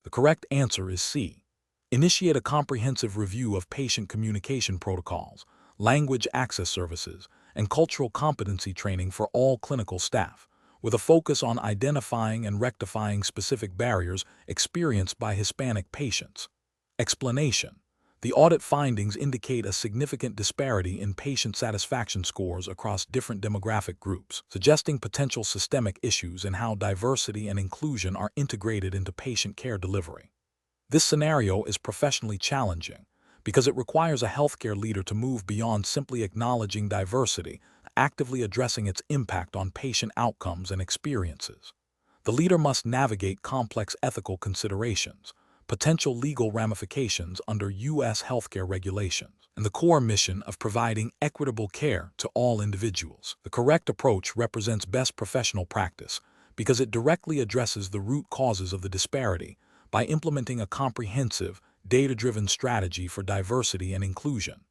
The correct answer is C. Initiate a comprehensive review of patient communication protocols, language access services, and cultural competency training for all clinical staff, with a focus on identifying and rectifying specific barriers experienced by Hispanic patients. Explanation: The audit findings indicate a significant disparity in patient satisfaction scores across different demographic groups, suggesting potential systemic issues in how diversity and inclusion are integrated into patient care delivery. This scenario is professionally challenging because it requires a healthcare leader to move beyond simply acknowledging diversity, actively addressing its impact on patient outcomes and experiences. The leader must navigate complex ethical considerations, potential legal ramifications under U.S. healthcare regulations, and the core mission of providing equitable care to all individuals. The correct approach represents best professional practice because it directly addresses the root causes of the disparity by implementing a comprehensive, data-driven strategy for diversity and inclusion.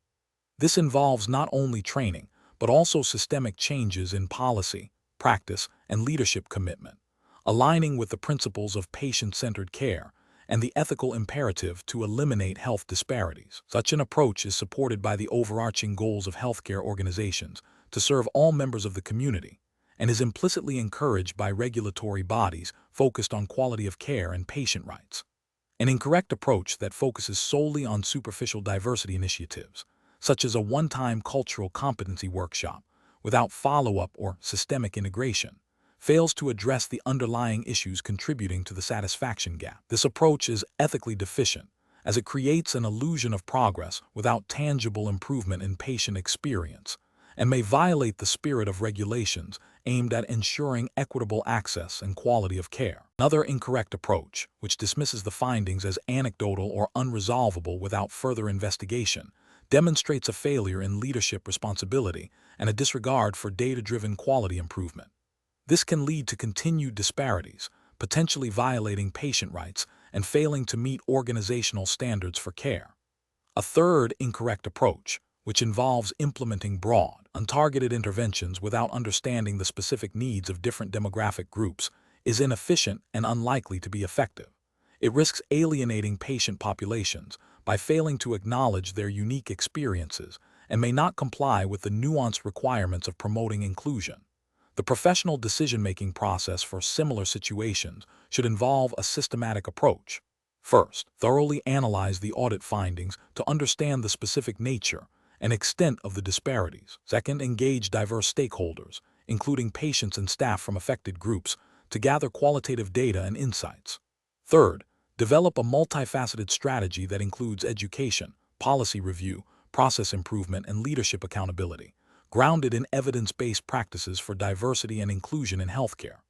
This involves not only training, but also systemic changes in policy, practice, and leadership commitment, aligning with the principles of patient-centered care and the ethical imperative to eliminate health disparities. Such an approach is supported by the overarching goals of healthcare organizations to serve all members of the community and is implicitly encouraged by regulatory bodies focused on quality of care and patient rights. An incorrect approach that focuses solely on superficial diversity initiatives, such as a one-time cultural competency workshop, without follow-up or systemic integration, fails to address the underlying issues contributing to the satisfaction gap. This approach is ethically deficient, as it creates an illusion of progress without tangible improvement in patient experience, and may violate the spirit of regulations aimed at ensuring equitable access and quality of care. Another incorrect approach, which dismisses the findings as anecdotal or unresolvable without further investigation, demonstrates a failure in leadership responsibility and a disregard for data-driven quality improvement. This can lead to continued disparities, potentially violating patient rights and failing to meet organizational standards for care. A third incorrect approach, which involves implementing broad, untargeted interventions without understanding the specific needs of different demographic groups, is inefficient and unlikely to be effective. It risks alienating patient populations by failing to acknowledge their unique experiences and may not comply with the nuanced requirements of promoting inclusion. The professional decision-making process for similar situations should involve a systematic approach. First, thoroughly analyze the audit findings to understand the specific nature and extent of the disparities. Second, engage diverse stakeholders, including patients and staff from affected groups, to gather qualitative data and insights. Third, develop a multifaceted strategy that includes education, policy review, process improvement, and leadership accountability, grounded in evidence-based practices for diversity and inclusion in healthcare.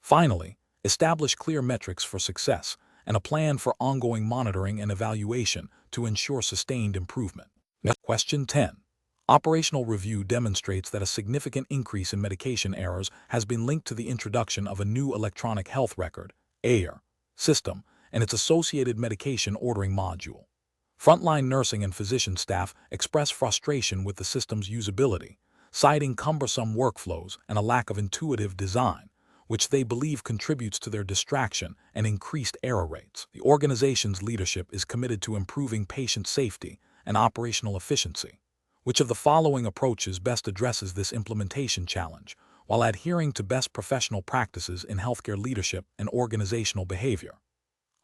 Finally, establish clear metrics for success and a plan for ongoing monitoring and evaluation to ensure sustained improvement. Question 10. Operational review demonstrates that a significant increase in medication errors has been linked to the introduction of a new electronic health record (EHR) system and its associated medication ordering module. Frontline nursing and physician staff express frustration with the system's usability, citing cumbersome workflows and a lack of intuitive design, which they believe contributes to their distraction and increased error rates. The organization's leadership is committed to improving patient safety and operational efficiency. Which of the following approaches best addresses this implementation challenge, while adhering to best professional practices in healthcare leadership and organizational behavior?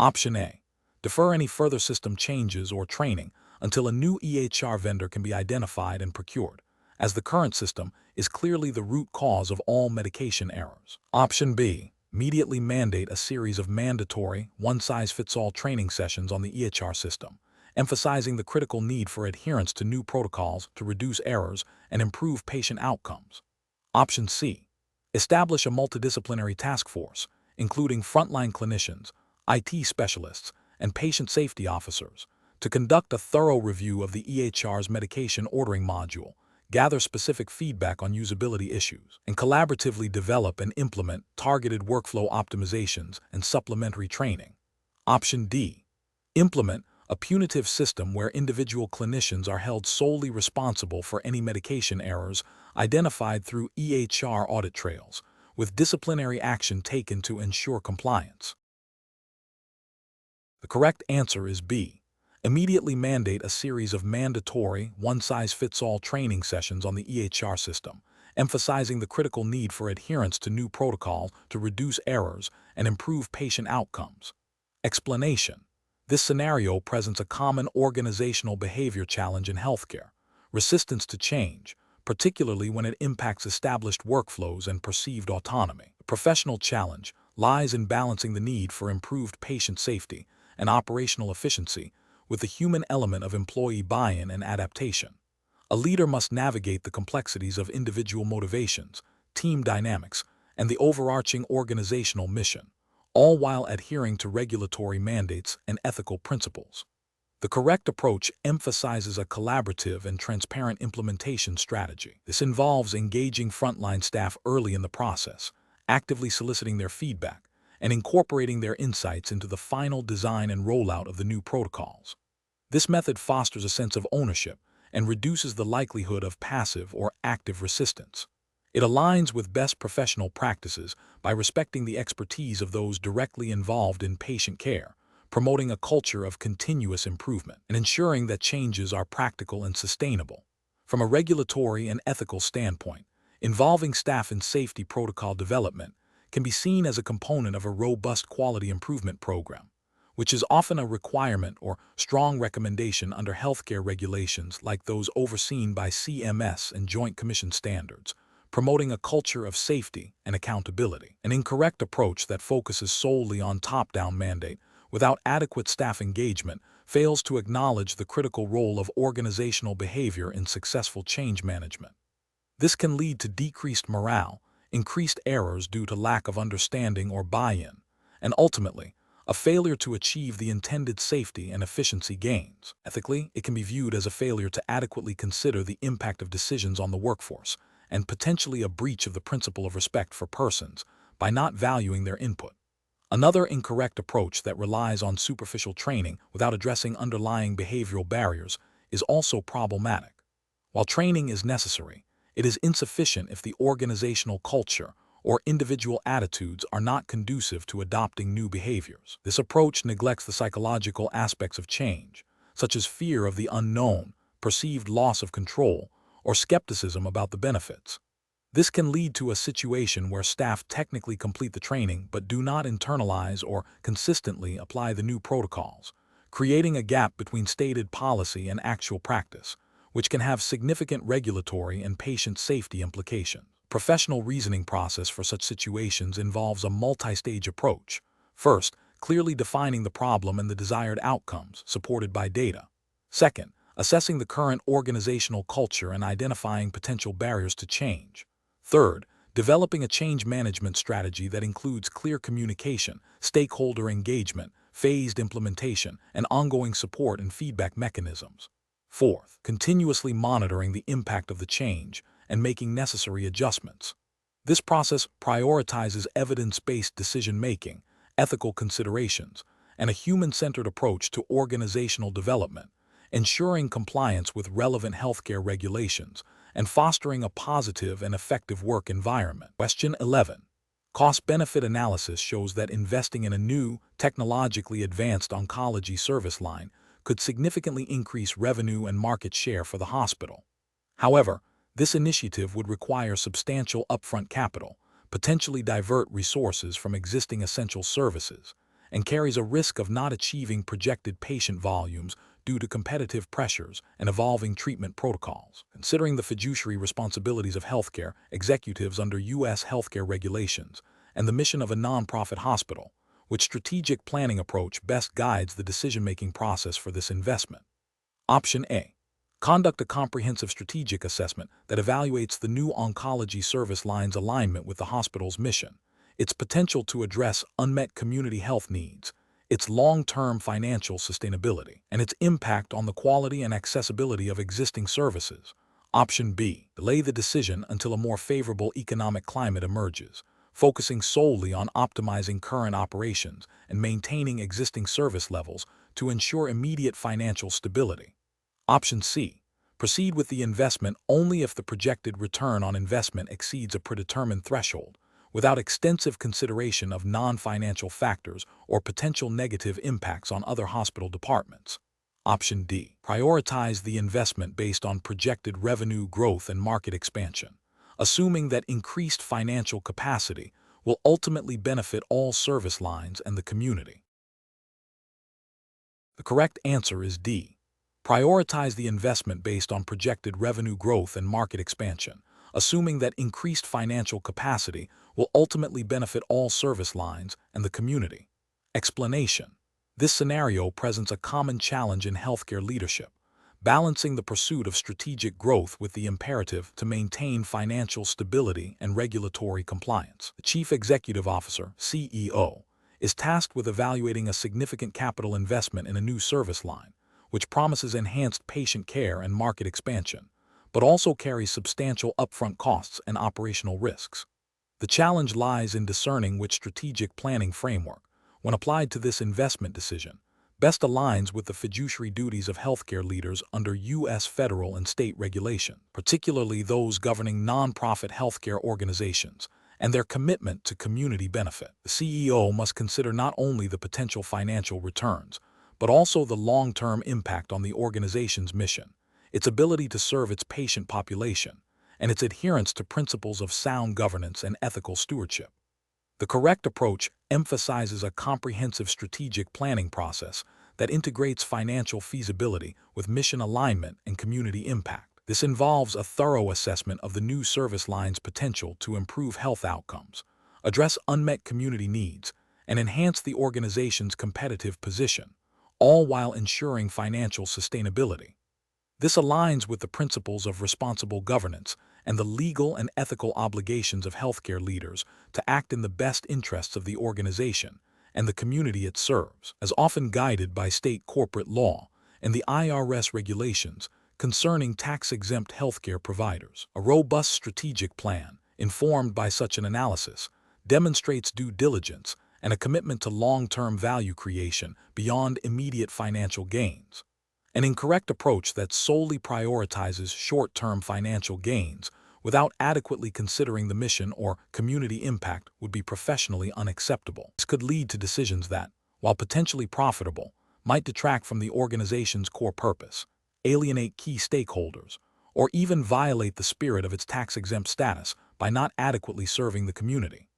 Option A. Defer any further system changes or training until a new EHR vendor can be identified and procured, as the current system is clearly the root cause of all medication errors. Option B. Immediately mandate a series of mandatory, one-size-fits-all training sessions on the EHR system, emphasizing the critical need for adherence to new protocols to reduce errors and improve patient outcomes. Option C. Establish a multidisciplinary task force, including frontline clinicians, IT specialists, and patient safety officers, to conduct a thorough review of the EHR's medication ordering module, gather specific feedback on usability issues, and collaboratively develop and implement targeted workflow optimizations and supplementary training. Option D. Implement a punitive system where individual clinicians are held solely responsible for any medication errors identified through EHR audit trails, with disciplinary action taken to ensure compliance. The correct answer is B. Immediately mandate a series of mandatory, one-size-fits-all training sessions on the EHR system, emphasizing the critical need for adherence to new protocols to reduce errors and improve patient outcomes. Explanation. This scenario presents a common organizational behavior challenge in healthcare: resistance to change, particularly when it impacts established workflows and perceived autonomy. The professional challenge lies in balancing the need for improved patient safety and operational efficiency with the human element of employee buy-in and adaptation. A leader must navigate the complexities of individual motivations, team dynamics, and the overarching organizational mission, all while adhering to regulatory mandates and ethical principles. The correct approach emphasizes a collaborative and transparent implementation strategy. This involves engaging frontline staff early in the process, actively soliciting their feedback, and incorporating their insights into the final design and rollout of the new protocols. This method fosters a sense of ownership and reduces the likelihood of passive or active resistance. It aligns with best professional practices by respecting the expertise of those directly involved in patient care, promoting a culture of continuous improvement, and ensuring that changes are practical and sustainable. From a regulatory and ethical standpoint, involving staff in safety protocol development can be seen as a component of a robust quality improvement program, which is often a requirement or strong recommendation under healthcare regulations like those overseen by CMS and Joint Commission standards, promoting a culture of safety and accountability. An incorrect approach that focuses solely on top-down mandate without adequate staff engagement fails to acknowledge the critical role of organizational behavior in successful change management. This can lead to decreased morale, increased errors due to lack of understanding or buy-in, and ultimately, a failure to achieve the intended safety and efficiency gains. Ethically, it can be viewed as a failure to adequately consider the impact of decisions on the workforce, and potentially a breach of the principle of respect for persons by not valuing their input. Another incorrect approach that relies on superficial training without addressing underlying behavioral barriers is also problematic. While training is necessary, it is insufficient if the organizational culture or individual attitudes are not conducive to adopting new behaviors. This approach neglects the psychological aspects of change, such as fear of the unknown, perceived loss of control, or skepticism about the benefits. This can lead to a situation where staff technically complete the training but do not internalize or consistently apply the new protocols, creating a gap between stated policy and actual practice, which can have significant regulatory and patient safety implications. Professional reasoning process for such situations involves a multi-stage approach. First, clearly defining the problem and the desired outcomes, supported by data. Second, assessing the current organizational culture and identifying potential barriers to change. Third, developing a change management strategy that includes clear communication, stakeholder engagement, phased implementation, and ongoing support and feedback mechanisms. Fourth, continuously monitoring the impact of the change and making necessary adjustments. This process prioritizes evidence-based decision-making, ethical considerations, and a human-centered approach to organizational development, ensuring compliance with relevant healthcare regulations and fostering a positive and effective work environment. Question 11. Cost-benefit analysis shows that investing in a new, technologically advanced oncology service line could significantly increase revenue and market share for the hospital. However, this initiative would require substantial upfront capital, potentially divert resources from existing essential services, and carries a risk of not achieving projected patient volumes due to competitive pressures and evolving treatment protocols. Considering the fiduciary responsibilities of healthcare executives under U.S. healthcare regulations and the mission of a nonprofit hospital, which strategic planning approach best guides the decision-making process for this investment? Option A. Conduct a comprehensive strategic assessment that evaluates the new oncology service line's alignment with the hospital's mission, its potential to address unmet community health needs, its long-term financial sustainability, and its impact on the quality and accessibility of existing services. Option B. Delay the decision until a more favorable economic climate emerges, focusing solely on optimizing current operations and maintaining existing service levels to ensure immediate financial stability. Option C. Proceed with the investment only if the projected return on investment exceeds a predetermined threshold, without extensive consideration of non-financial factors or potential negative impacts on other hospital departments. Option D. Prioritize the investment based on projected revenue growth and market expansion, assuming that increased financial capacity will ultimately benefit all service lines and the community. The correct answer is D. Prioritize the investment based on projected revenue growth and market expansion, assuming that increased financial capacity will ultimately benefit all service lines and the community. Explanation. This scenario presents a common challenge in healthcare leadership, balancing the pursuit of strategic growth with the imperative to maintain financial stability and regulatory compliance. The Chief Executive Officer, CEO, is tasked with evaluating a significant capital investment in a new service line, which promises enhanced patient care and market expansion, but also carries substantial upfront costs and operational risks. The challenge lies in discerning which strategic planning framework, when applied to this investment decision, best aligns with the fiduciary duties of healthcare leaders under U.S. federal and state regulation, particularly those governing nonprofit healthcare organizations and their commitment to community benefit. The CEO must consider not only the potential financial returns, but also the long-term impact on the organization's mission, its ability to serve its patient population, and its adherence to principles of sound governance and ethical stewardship. The correct approach emphasizes a comprehensive strategic planning process that integrates financial feasibility with mission alignment and community impact. This involves a thorough assessment of the new service line's potential to improve health outcomes, address unmet community needs, and enhance the organization's competitive position, all while ensuring financial sustainability. This aligns with the principles of responsible governance and the legal and ethical obligations of healthcare leaders to act in the best interests of the organization and the community it serves, as often guided by state corporate law and the IRS regulations concerning tax-exempt healthcare providers. A robust strategic plan, informed by such an analysis, demonstrates due diligence and a commitment to long-term value creation beyond immediate financial gains. An incorrect approach that solely prioritizes short-term financial gains without adequately considering the mission or community impact would be professionally unacceptable. This could lead to decisions that, while potentially profitable, might detract from the organization's core purpose, alienate key stakeholders, or even violate the spirit of its tax-exempt status by not adequately serving the community.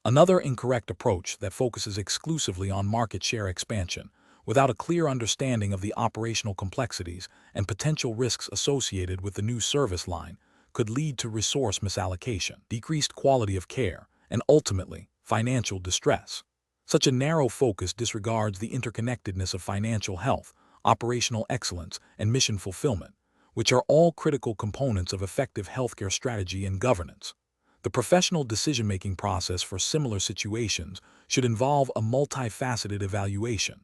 Another incorrect approach that focuses exclusively on market share expansion without a clear understanding of the operational complexities and potential risks associated with the new service line could lead to resource misallocation, decreased quality of care, and ultimately, financial distress. Such a narrow focus disregards the interconnectedness of financial health, operational excellence, and mission fulfillment, which are all critical components of effective healthcare strategy and governance. The professional decision-making process for similar situations should involve a multifaceted evaluation.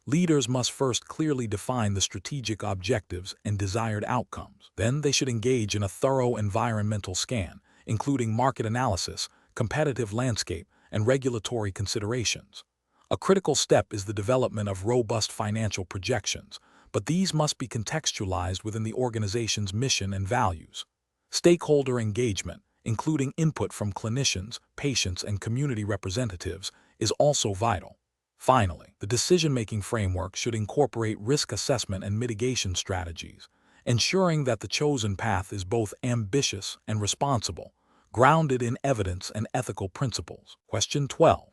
Leaders must first clearly define the strategic objectives and desired outcomes. Then they should engage in a thorough environmental scan, including market analysis, competitive landscape, and regulatory considerations. A critical step is the development of robust financial projections, but these must be contextualized within the organization's mission and values. Stakeholder engagement, including input from clinicians, patients, and community representatives, is also vital. Finally, the decision-making framework should incorporate risk assessment and mitigation strategies, ensuring that the chosen path is both ambitious and responsible, grounded in evidence and ethical principles. Question 12.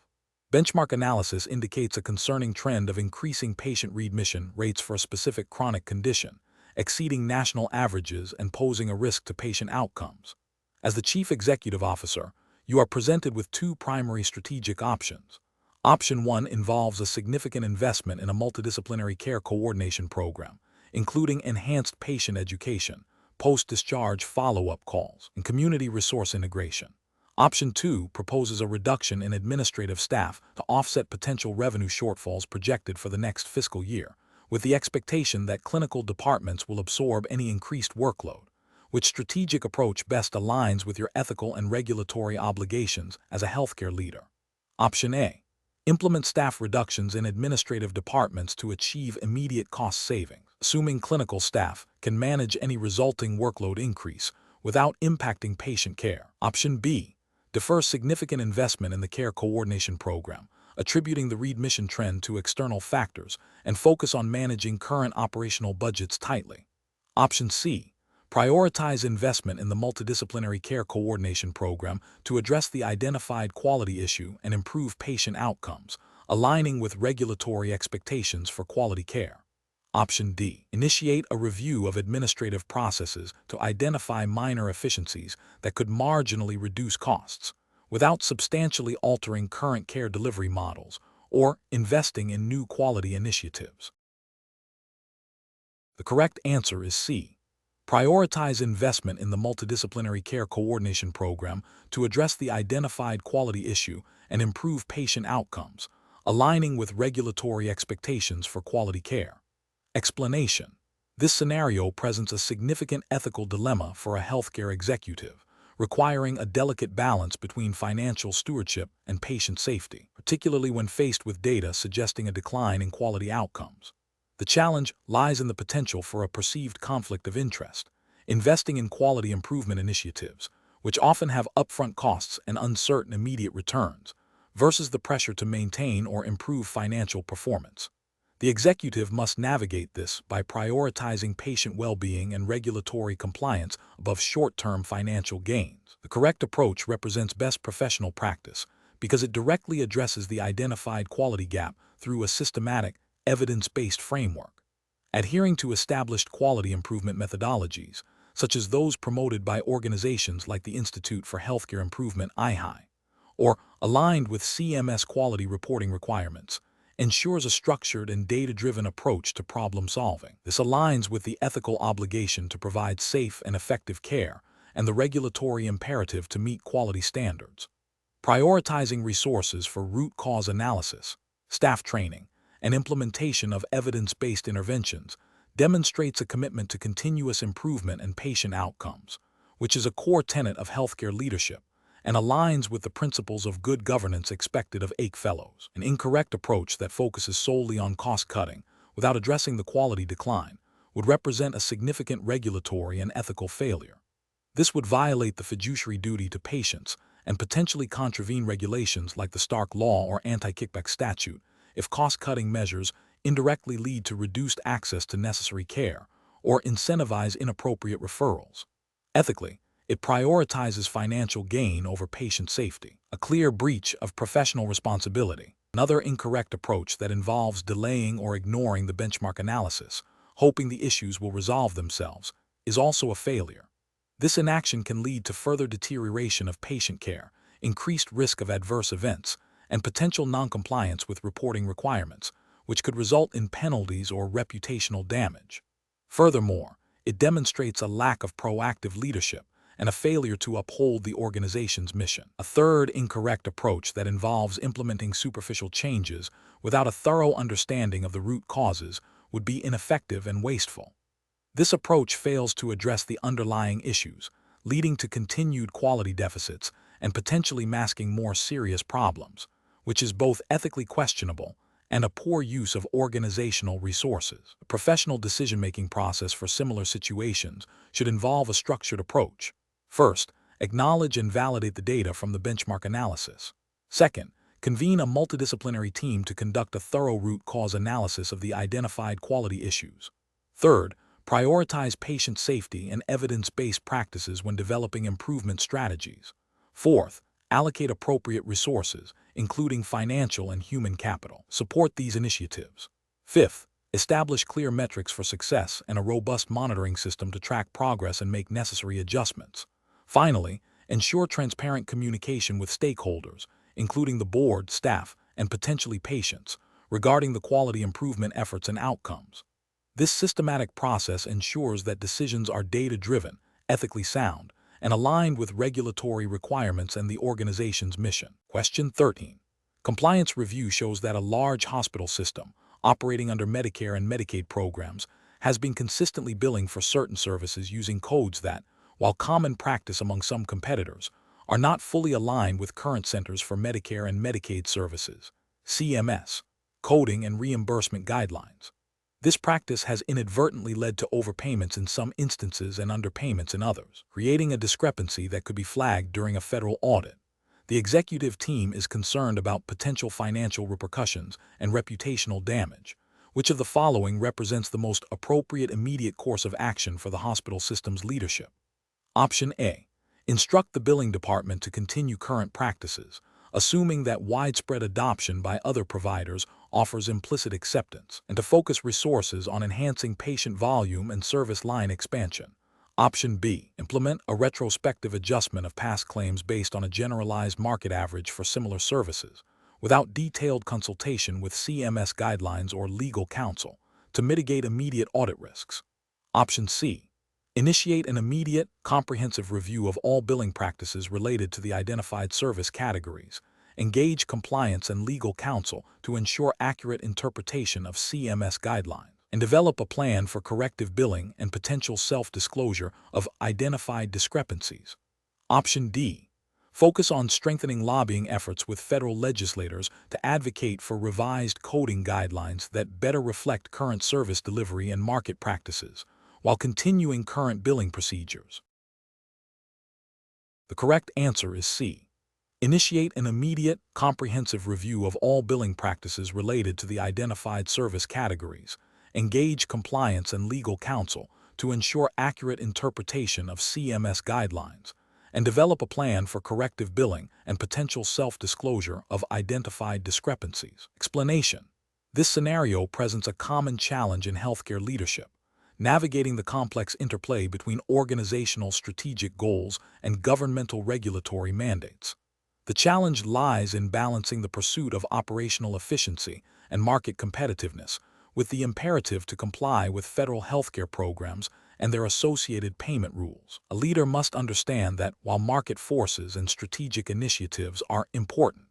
Benchmark analysis indicates a concerning trend of increasing patient readmission rates for a specific chronic condition, exceeding national averages and posing a risk to patient outcomes. As the Chief Executive Officer, you are presented with two primary strategic options. Option 1 involves a significant investment in a multidisciplinary care coordination program, including enhanced patient education, post-discharge follow-up calls, and community resource integration. Option 2 proposes a reduction in administrative staff to offset potential revenue shortfalls projected for the next fiscal year, with the expectation that clinical departments will absorb any increased workload. Which strategic approach best aligns with your ethical and regulatory obligations as a healthcare leader? Option A. Implement staff reductions in administrative departments to achieve immediate cost savings, assuming clinical staff can manage any resulting workload increase without impacting patient care. Option B. Defer significant investment in the care coordination program, attributing the readmission trend to external factors, and focus on managing current operational budgets tightly. Option C. Prioritize investment in the multidisciplinary care coordination program to address the identified quality issue and improve patient outcomes, aligning with regulatory expectations for quality care. Option D. Initiate a review of administrative processes to identify minor efficiencies that could marginally reduce costs, without substantially altering current care delivery models or investing in new quality initiatives. The correct answer is C. Prioritize investment in the multidisciplinary care coordination program to address the identified quality issue and improve patient outcomes, aligning with regulatory expectations for quality care. Explanation: this scenario presents a significant ethical dilemma for a healthcare executive, requiring a delicate balance between financial stewardship and patient safety, particularly when faced with data suggesting a decline in quality outcomes. The challenge lies in the potential for a perceived conflict of interest, investing in quality improvement initiatives, which often have upfront costs and uncertain immediate returns, versus the pressure to maintain or improve financial performance. The executive must navigate this by prioritizing patient well-being and regulatory compliance above short-term financial gains. The correct approach represents best professional practice because it directly addresses the identified quality gap through a systematic, evidence-based framework. Adhering to established quality improvement methodologies, such as those promoted by organizations like the Institute for Healthcare Improvement (IHI), or aligned with CMS quality reporting requirements, ensures a structured and data-driven approach to problem solving. This aligns with the ethical obligation to provide safe and effective care and the regulatory imperative to meet quality standards. Prioritizing resources for root cause analysis, staff training, and implementation of evidence-based interventions demonstrates a commitment to continuous improvement and patient outcomes, which is a core tenet of healthcare leadership and aligns with the principles of good governance expected of AIC fellows. An incorrect approach that focuses solely on cost-cutting without addressing the quality decline would represent a significant regulatory and ethical failure. This would violate the fiduciary duty to patients and potentially contravene regulations like the Stark Law or anti-kickback statute if cost-cutting measures indirectly lead to reduced access to necessary care or incentivize inappropriate referrals. Ethically, it prioritizes financial gain over patient safety, a clear breach of professional responsibility. Another incorrect approach that involves delaying or ignoring the benchmark analysis, hoping the issues will resolve themselves, is also a failure. This inaction can lead to further deterioration of patient care, increased risk of adverse events, and potential noncompliance with reporting requirements, which could result in penalties or reputational damage. Furthermore, it demonstrates a lack of proactive leadership and a failure to uphold the organization's mission. A third incorrect approach that involves implementing superficial changes without a thorough understanding of the root causes would be ineffective and wasteful. This approach fails to address the underlying issues, leading to continued quality deficits and potentially masking more serious problems, which is both ethically questionable and a poor use of organizational resources. A professional decision-making process for similar situations should involve a structured approach. First, acknowledge and validate the data from the benchmark analysis. Second, convene a multidisciplinary team to conduct a thorough root cause analysis of the identified quality issues. Third, prioritize patient safety and evidence-based practices when developing improvement strategies. Fourth, allocate appropriate resources, including financial and human capital. Support these initiatives. Fifth, establish clear metrics for success and a robust monitoring system to track progress and make necessary adjustments. Finally, ensure transparent communication with stakeholders, including the board, staff, and potentially patients, regarding the quality improvement efforts and outcomes. This systematic process ensures that decisions are data-driven, ethically sound, and aligned with regulatory requirements and the organization's mission. Question 13. Compliance review shows that a large hospital system, operating under Medicare and Medicaid programs, has been consistently billing for certain services using codes that, while common practice among some competitors, are not fully aligned with current Centers for Medicare and Medicaid Services (CMS) coding and reimbursement guidelines. This practice has inadvertently led to overpayments in some instances and underpayments in others, creating a discrepancy that could be flagged during a federal audit. The executive team is concerned about potential financial repercussions and reputational damage. Which of the following represents the most appropriate immediate course of action for the hospital system's leadership? Option A. Instruct the billing department to continue current practices, assuming that widespread adoption by other providers offers implicit acceptance, and to focus resources on enhancing patient volume and service line expansion. Option B. Implement a retrospective adjustment of past claims based on a generalized market average for similar services, without detailed consultation with CMS guidelines or legal counsel, to mitigate immediate audit risks. Option C. Initiate an immediate, comprehensive review of all billing practices related to the identified service categories. Engage compliance and legal counsel to ensure accurate interpretation of CMS guidelines, and develop a plan for corrective billing and potential self-disclosure of identified discrepancies. Option D. Focus on strengthening lobbying efforts with federal legislators to advocate for revised coding guidelines that better reflect current service delivery and market practices, while continuing current billing procedures. The correct answer is C. Initiate an immediate, comprehensive review of all billing practices related to the identified service categories. Engage compliance and legal counsel to ensure accurate interpretation of CMS guidelines, and develop a plan for corrective billing and potential self-disclosure of identified discrepancies. Explanation. This scenario presents a common challenge in healthcare leadership, navigating the complex interplay between organizational strategic goals and governmental regulatory mandates. The challenge lies in balancing the pursuit of operational efficiency and market competitiveness with the imperative to comply with federal healthcare programs and their associated payment rules. A leader must understand that while market forces and strategic initiatives are important,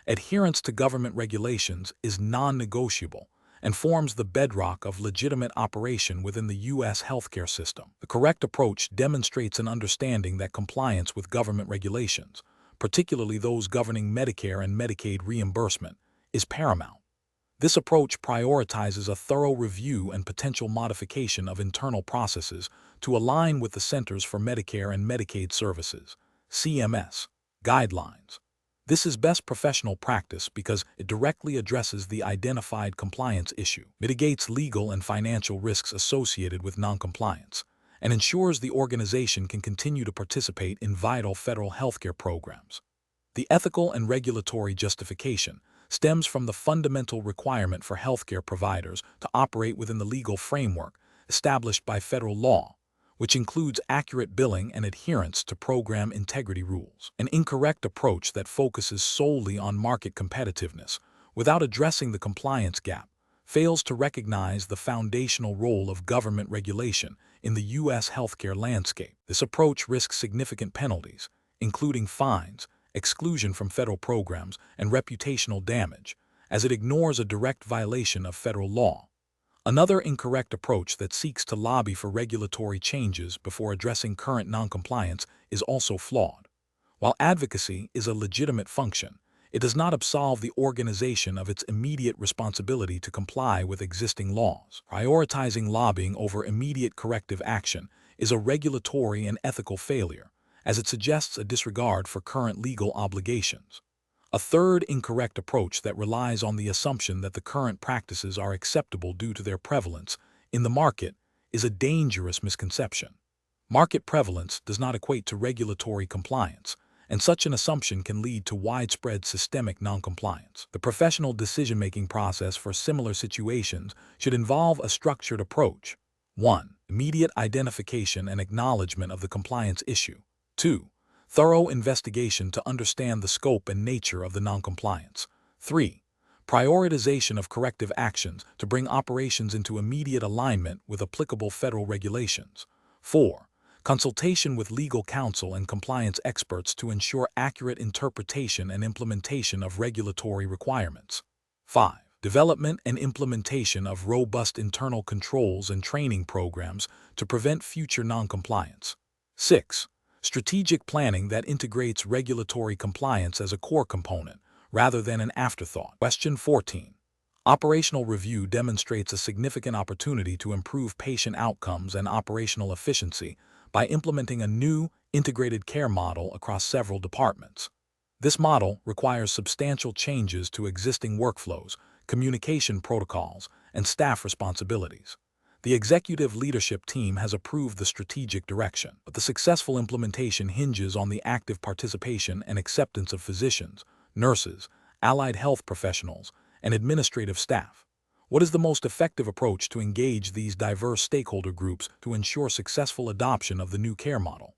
adherence to government regulations is non-negotiable and forms the bedrock of legitimate operation within the U.S. healthcare system. The correct approach demonstrates an understanding that compliance with government regulations, particularly those governing Medicare and Medicaid reimbursement, is paramount. This approach prioritizes a thorough review and potential modification of internal processes to align with the Centers for Medicare and Medicaid Services (CMS) guidelines. This is best professional practice because it directly addresses the identified compliance issue, mitigates legal and financial risks associated with noncompliance, and ensures the organization can continue to participate in vital federal healthcare programs. The ethical and regulatory justification stems from the fundamental requirement for healthcare providers to operate within the legal framework established by federal law, which includes accurate billing and adherence to program integrity rules. An incorrect approach that focuses solely on market competitiveness without addressing the compliance gap fails to recognize the foundational role of government regulation in the U.S. healthcare landscape. This approach risks significant penalties, including fines, exclusion from federal programs, and reputational damage, as it ignores a direct violation of federal law. Another incorrect approach that seeks to lobby for regulatory changes before addressing current noncompliance is also flawed. While advocacy is a legitimate function, it does not absolve the organization of its immediate responsibility to comply with existing laws. Prioritizing lobbying over immediate corrective action is a regulatory and ethical failure, as it suggests a disregard for current legal obligations. A third incorrect approach that relies on the assumption that the current practices are acceptable due to their prevalence in the market is a dangerous misconception. Market prevalence does not equate to regulatory compliance, and such an assumption can lead to widespread systemic noncompliance. The professional decision-making process for similar situations should involve a structured approach. 1. Immediate identification and acknowledgement of the compliance issue. 2. Thorough investigation to understand the scope and nature of the noncompliance. 3. Prioritization of corrective actions to bring operations into immediate alignment with applicable federal regulations. 4. Consultation with legal counsel and compliance experts to ensure accurate interpretation and implementation of regulatory requirements. 5. Development and implementation of robust internal controls and training programs to prevent future noncompliance. 6. Strategic planning that integrates regulatory compliance as a core component, rather than an afterthought. Question 14. Operational review demonstrates a significant opportunity to improve patient outcomes and operational efficiency by implementing a new, integrated care model across several departments. This model requires substantial changes to existing workflows, communication protocols, and staff responsibilities. The executive leadership team has approved the strategic direction, but the successful implementation hinges on the active participation and acceptance of physicians, nurses, allied health professionals, and administrative staff. What is the most effective approach to engage these diverse stakeholder groups to ensure successful adoption of the new care model?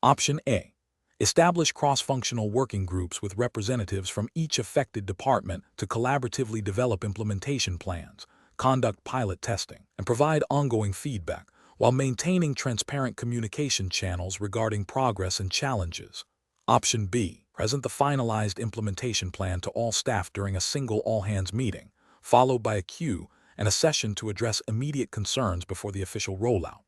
Option A. Establish cross-functional working groups with representatives from each affected department to collaboratively develop implementation plans, conduct pilot testing, and provide ongoing feedback while maintaining transparent communication channels regarding progress and challenges. Option B. Present the finalized implementation plan to all staff during a single all-hands meeting, followed by a queue and a session to address immediate concerns before the official rollout.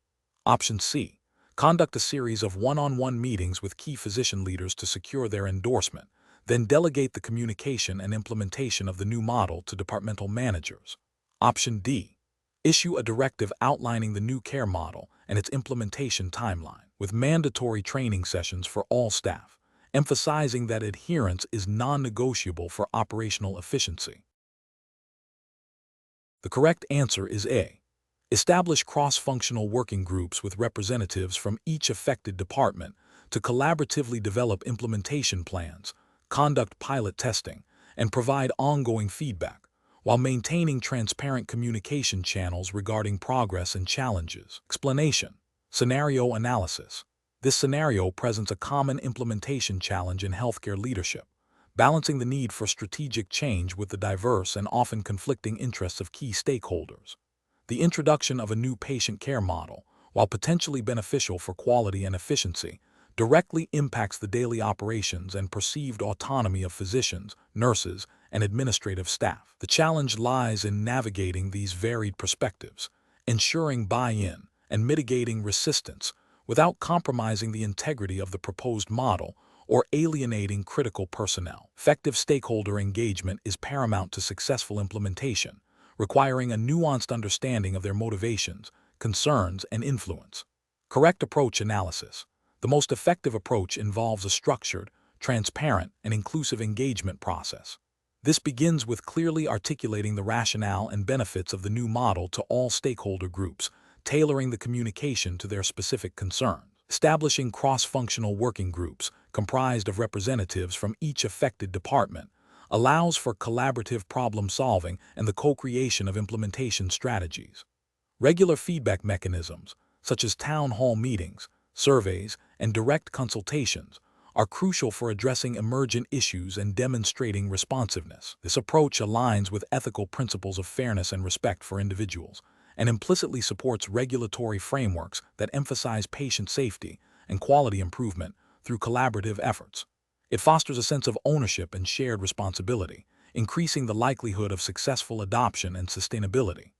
Option C. Conduct a series of one-on-one meetings with key physician leaders to secure their endorsement, then delegate the communication and implementation of the new model to departmental managers. Option D. Issue a directive outlining the new care model and its implementation timeline, with mandatory training sessions for all staff, emphasizing that adherence is non-negotiable for operational efficiency. The correct answer is A. Establish cross-functional working groups with representatives from each affected department to collaboratively develop implementation plans, conduct pilot testing, and provide ongoing feedback, while maintaining transparent communication channels regarding progress and challenges. Explanation. Scenario analysis. This scenario presents a common implementation challenge in healthcare leadership, balancing the need for strategic change with the diverse and often conflicting interests of key stakeholders. The introduction of a new patient care model, while potentially beneficial for quality and efficiency, directly impacts the daily operations and perceived autonomy of physicians, nurses, and administrative staff. The challenge lies in navigating these varied perspectives, ensuring buy-in and mitigating resistance without compromising the integrity of the proposed model or alienating critical personnel. Effective stakeholder engagement is paramount to successful implementation, requiring a nuanced understanding of their motivations, concerns, and influence. Correct approach analysis. The most effective approach involves a structured, transparent, and inclusive engagement process. This begins with clearly articulating the rationale and benefits of the new model to all stakeholder groups, tailoring the communication to their specific concerns. Establishing cross-functional working groups, comprised of representatives from each affected department, allows for collaborative problem-solving and the co-creation of implementation strategies. Regular feedback mechanisms, such as town hall meetings, surveys, and direct consultations, are crucial for addressing emergent issues and demonstrating responsiveness. This approach aligns with ethical principles of fairness and respect for individuals, and implicitly supports regulatory frameworks that emphasize patient safety and quality improvement through collaborative efforts. It fosters a sense of ownership and shared responsibility, increasing the likelihood of successful adoption and sustainability.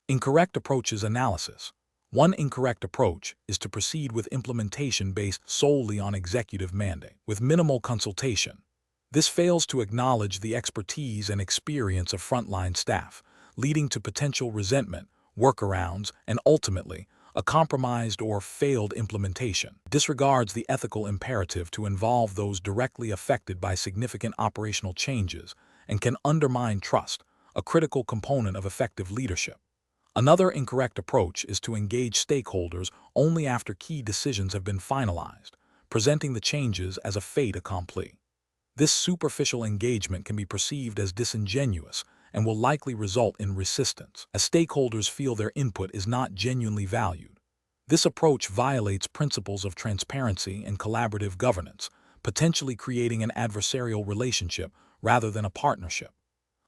Incorrect approaches analysis. One incorrect approach is to proceed with implementation based solely on executive mandate, with minimal consultation. This fails to acknowledge the expertise and experience of frontline staff, leading to potential resentment, workarounds, and ultimately, a compromised or failed implementation. Disregards the ethical imperative to involve those directly affected by significant operational changes and can undermine trust, a critical component of effective leadership. Another incorrect approach is to engage stakeholders only after key decisions have been finalized, presenting the changes as a fait accompli. This superficial engagement can be perceived as disingenuous and will likely result in resistance, as stakeholders feel their input is not genuinely valued. This approach violates principles of transparency and collaborative governance, potentially creating an adversarial relationship rather than a partnership.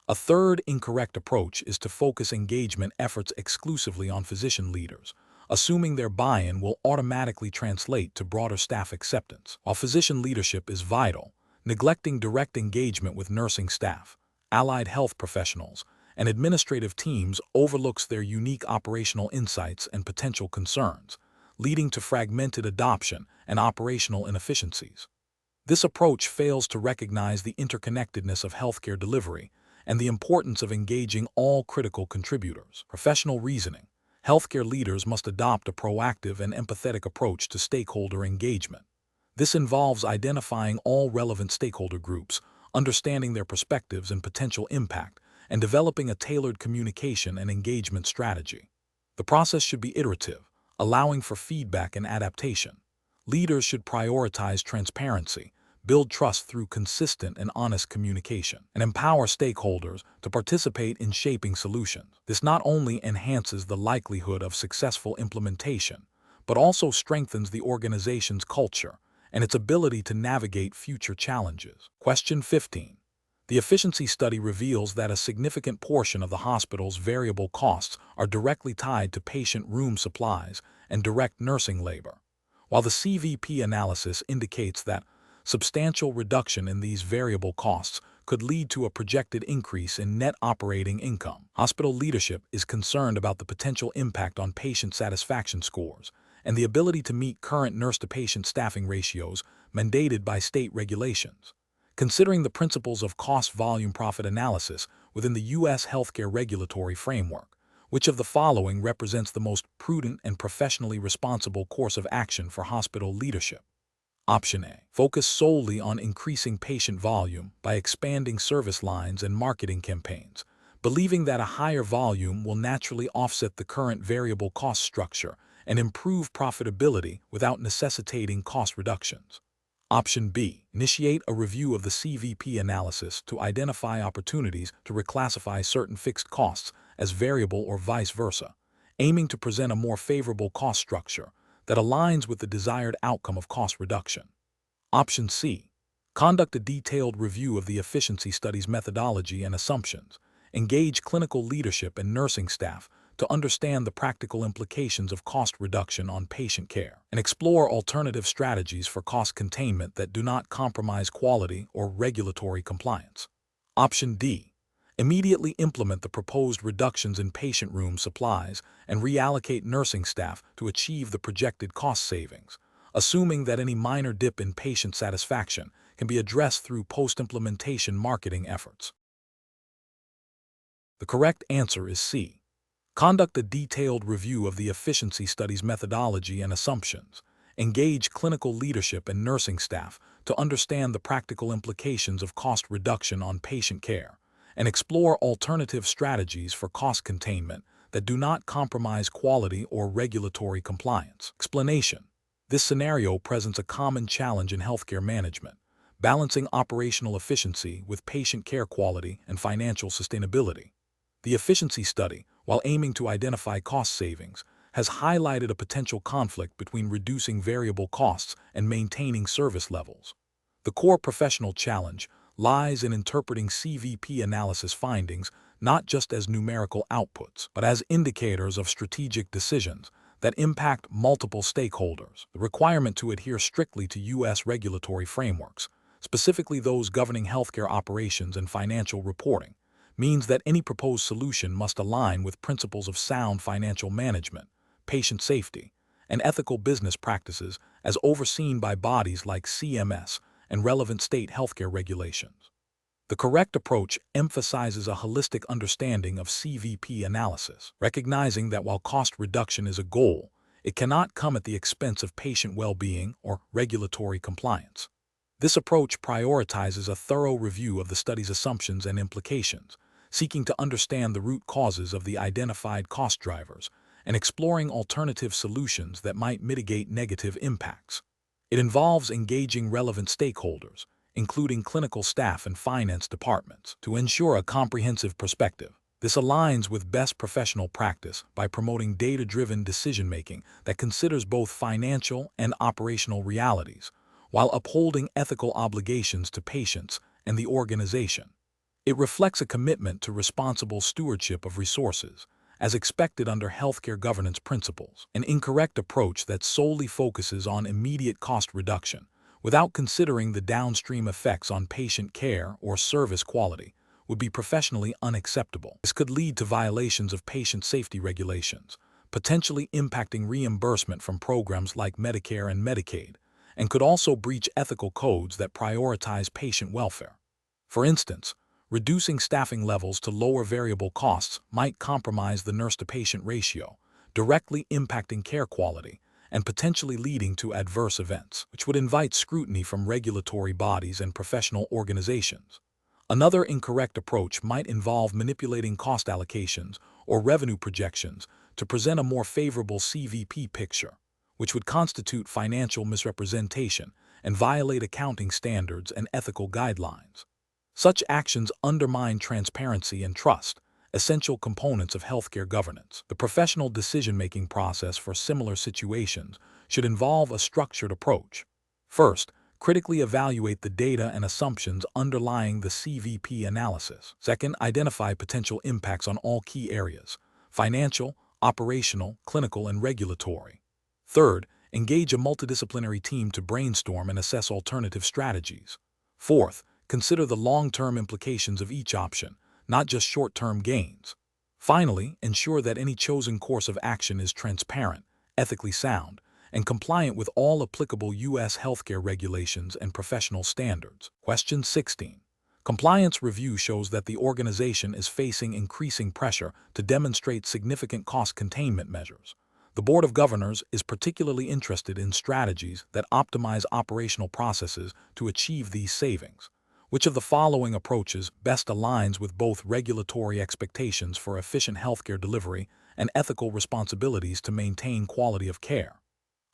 A third incorrect approach is to focus engagement efforts exclusively on physician leaders, assuming their buy-in will automatically translate to broader staff acceptance. While physician leadership is vital, neglecting direct engagement with nursing staff, allied health professionals, and administrative teams overlooks their unique operational insights and potential concerns, leading to fragmented adoption and operational inefficiencies. This approach fails to recognize the interconnectedness of healthcare delivery and the importance of engaging all critical contributors. Professional reasoning. Healthcare leaders must adopt a proactive and empathetic approach to stakeholder engagement. This involves identifying all relevant stakeholder groups, understanding their perspectives and potential impact, and developing a tailored communication and engagement strategy. The process should be iterative, allowing for feedback and adaptation. Leaders should prioritize transparency, build trust through consistent and honest communication, and empower stakeholders to participate in shaping solutions. This not only enhances the likelihood of successful implementation, but also strengthens the organization's culture and its ability to navigate future challenges. Question 15. The efficiency study reveals that a significant portion of the hospital's variable costs are directly tied to patient room supplies and direct nursing labor, while the CVP analysis indicates that substantial reduction in these variable costs could lead to a projected increase in net operating income. Hospital leadership is concerned about the potential impact on patient satisfaction scores and the ability to meet current nurse-to-patient staffing ratios mandated by state regulations. Considering the principles of cost-volume-profit analysis within the U.S. healthcare regulatory framework, which of the following represents the most prudent and professionally responsible course of action for hospital leadership? Option A. Focus solely on increasing patient volume by expanding service lines and marketing campaigns, believing that a higher volume will naturally offset the current variable cost structure and improve profitability without necessitating cost reductions. Option B. Initiate a review of the CVP analysis to identify opportunities to reclassify certain fixed costs as variable or vice versa, aiming to present a more favorable cost structure that aligns with the desired outcome of cost reduction. Option C. Conduct a detailed review of the efficiency study's methodology and assumptions, engage clinical leadership and nursing staff to understand the practical implications of cost reduction on patient care, and explore alternative strategies for cost containment that do not compromise quality or regulatory compliance. Option D. Immediately implement the proposed reductions in patient room supplies and reallocate nursing staff to achieve the projected cost savings, assuming that any minor dip in patient satisfaction can be addressed through post-implementation marketing efforts. The correct answer is C. Conduct a detailed review of the efficiency study's methodology and assumptions, engage clinical leadership and nursing staff to understand the practical implications of cost reduction on patient care, and explore alternative strategies for cost containment that do not compromise quality or regulatory compliance. Explanation. This scenario presents a common challenge in healthcare management, balancing operational efficiency with patient care quality and financial sustainability. The efficiency study, while aiming to identify cost savings, has highlighted a potential conflict between reducing variable costs and maintaining service levels. The core professional challenge lies in interpreting CVP analysis findings not just as numerical outputs, but as indicators of strategic decisions that impact multiple stakeholders. The requirement to adhere strictly to U.S. regulatory frameworks, specifically those governing healthcare operations and financial reporting, means that any proposed solution must align with principles of sound financial management, patient safety, and ethical business practices as overseen by bodies like CMS and relevant state healthcare regulations. The correct approach emphasizes a holistic understanding of CVP analysis, recognizing that while cost reduction is a goal, it cannot come at the expense of patient well-being or regulatory compliance. This approach prioritizes a thorough review of the study's assumptions and implications, seeking to understand the root causes of the identified cost drivers and exploring alternative solutions that might mitigate negative impacts. It involves engaging relevant stakeholders, including clinical staff and finance departments, to ensure a comprehensive perspective. This aligns with best professional practice by promoting data-driven decision-making that considers both financial and operational realities, while upholding ethical obligations to patients and the organization. It reflects a commitment to responsible stewardship of resources, as expected under healthcare governance principles. An incorrect approach that solely focuses on immediate cost reduction, without considering the downstream effects on patient care or service quality, would be professionally unacceptable. This could lead to violations of patient safety regulations, potentially impacting reimbursement from programs like Medicare and Medicaid, and could also breach ethical codes that prioritize patient welfare. For instance, reducing staffing levels to lower variable costs might compromise the nurse-to-patient ratio, directly impacting care quality and potentially leading to adverse events, which would invite scrutiny from regulatory bodies and professional organizations. Another incorrect approach might involve manipulating cost allocations or revenue projections to present a more favorable CVP picture, which would constitute financial misrepresentation and violate accounting standards and ethical guidelines. Such actions undermine transparency and trust, essential components of healthcare governance. The professional decision-making process for similar situations should involve a structured approach. First, critically evaluate the data and assumptions underlying the CVP analysis. Second, identify potential impacts on all key areas: financial, operational, clinical, and regulatory. Third, engage a multidisciplinary team to brainstorm and assess alternative strategies. Fourth, consider the long-term implications of each option, not just short-term gains. Finally, ensure that any chosen course of action is transparent, ethically sound, and compliant with all applicable U.S. healthcare regulations and professional standards. Question 16. Compliance review shows that the organization is facing increasing pressure to demonstrate significant cost containment measures. The Board of Governors is particularly interested in strategies that optimize operational processes to achieve these savings. Which of the following approaches best aligns with both regulatory expectations for efficient healthcare delivery and ethical responsibilities to maintain quality of care?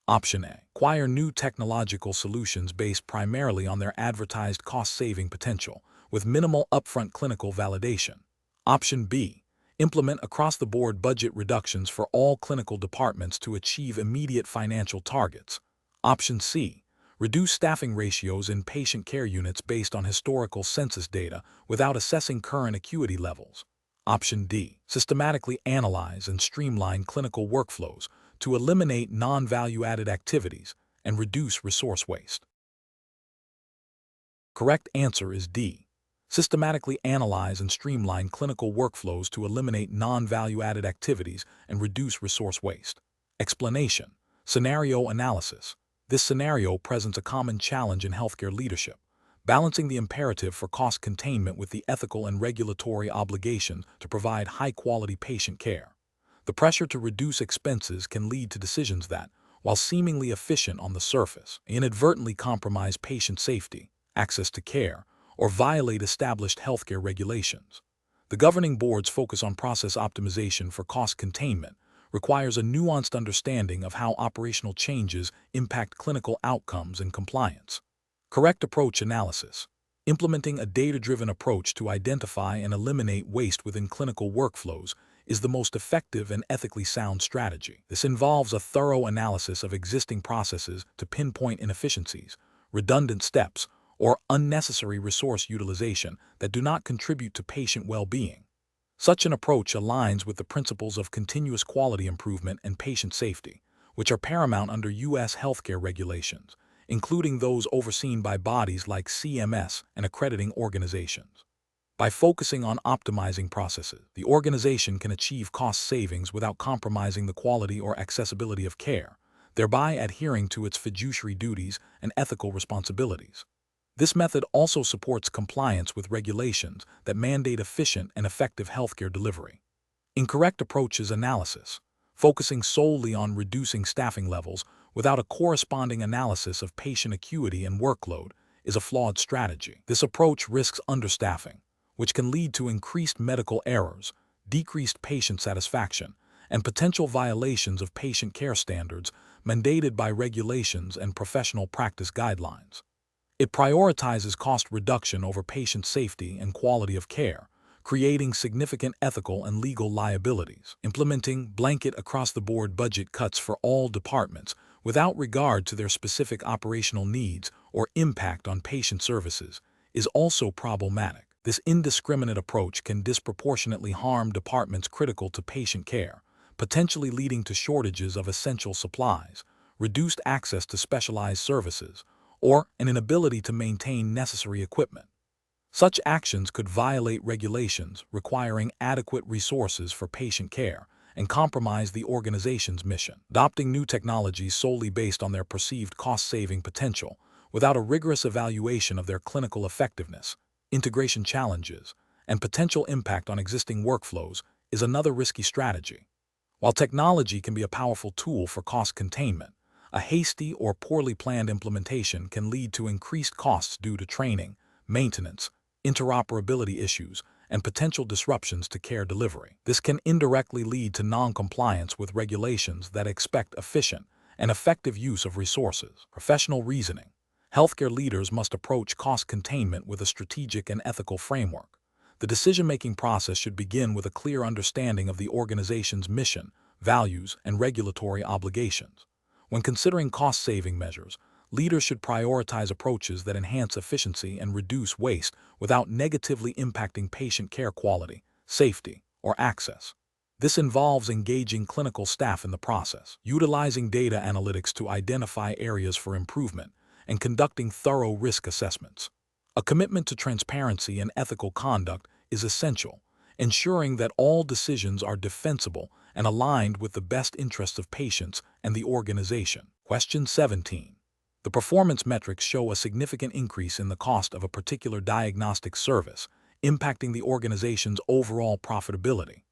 Option A. Acquire new technological solutions based primarily on their advertised cost-saving potential, with minimal upfront clinical validation. Option B. Implement across-the-board budget reductions for all clinical departments to achieve immediate financial targets. Option C. Reduce staffing ratios in patient care units based on historical census data without assessing current acuity levels. Option D. Systematically analyze and streamline clinical workflows to eliminate non-value-added activities and reduce resource waste. Correct answer is D. Systematically analyze and streamline clinical workflows to eliminate non-value-added activities and reduce resource waste. Explanation. Scenario analysis. This scenario presents a common challenge in healthcare leadership, balancing the imperative for cost containment with the ethical and regulatory obligation to provide high-quality patient care. The pressure to reduce expenses can lead to decisions that, while seemingly efficient on the surface, inadvertently compromise patient safety, access to care, or violate established healthcare regulations. The governing board's focus on process optimization for cost containment requires a nuanced understanding of how operational changes impact clinical outcomes and compliance. Correct approach analysis. Implementing a data-driven approach to identify and eliminate waste within clinical workflows is the most effective and ethically sound strategy. This involves a thorough analysis of existing processes to pinpoint inefficiencies, redundant steps, or unnecessary resource utilization that do not contribute to patient well-being. Such an approach aligns with the principles of continuous quality improvement and patient safety, which are paramount under U.S. healthcare regulations, including those overseen by bodies like CMS and accrediting organizations. By focusing on optimizing processes, the organization can achieve cost savings without compromising the quality or accessibility of care, thereby adhering to its fiduciary duties and ethical responsibilities. This method also supports compliance with regulations that mandate efficient and effective healthcare delivery. Incorrect approaches analysis, focusing solely on reducing staffing levels without a corresponding analysis of patient acuity and workload, is a flawed strategy. This approach risks understaffing, which can lead to increased medical errors, decreased patient satisfaction, and potential violations of patient care standards mandated by regulations and professional practice guidelines. It prioritizes cost reduction over patient safety and quality of care, creating significant ethical and legal liabilities. Implementing blanket across-the-board budget cuts for all departments without regard to their specific operational needs or impact on patient services is also problematic. This indiscriminate approach can disproportionately harm departments critical to patient care, potentially leading to shortages of essential supplies, reduced access to specialized services, or an inability to maintain necessary equipment. Such actions could violate regulations requiring adequate resources for patient care and compromise the organization's mission. Adopting new technologies solely based on their perceived cost-saving potential without a rigorous evaluation of their clinical effectiveness, integration challenges, and potential impact on existing workflows is another risky strategy. While technology can be a powerful tool for cost containment, a hasty or poorly planned implementation can lead to increased costs due to training, maintenance, interoperability issues, and potential disruptions to care delivery. This can indirectly lead to non-compliance with regulations that expect efficient and effective use of resources. Professional reasoning. Healthcare leaders must approach cost containment with a strategic and ethical framework. The decision-making process should begin with a clear understanding of the organization's mission, values, and regulatory obligations. When considering cost-saving measures, leaders should prioritize approaches that enhance efficiency and reduce waste without negatively impacting patient care quality, safety, or access. This involves engaging clinical staff in the process, utilizing data analytics to identify areas for improvement, and conducting thorough risk assessments. A commitment to transparency and ethical conduct is essential, ensuring that all decisions are defensible and aligned with the best interests of patients and the organization. Question 17. The performance metrics show a significant increase in the cost of a particular diagnostic service, impacting the organization's overall profitability.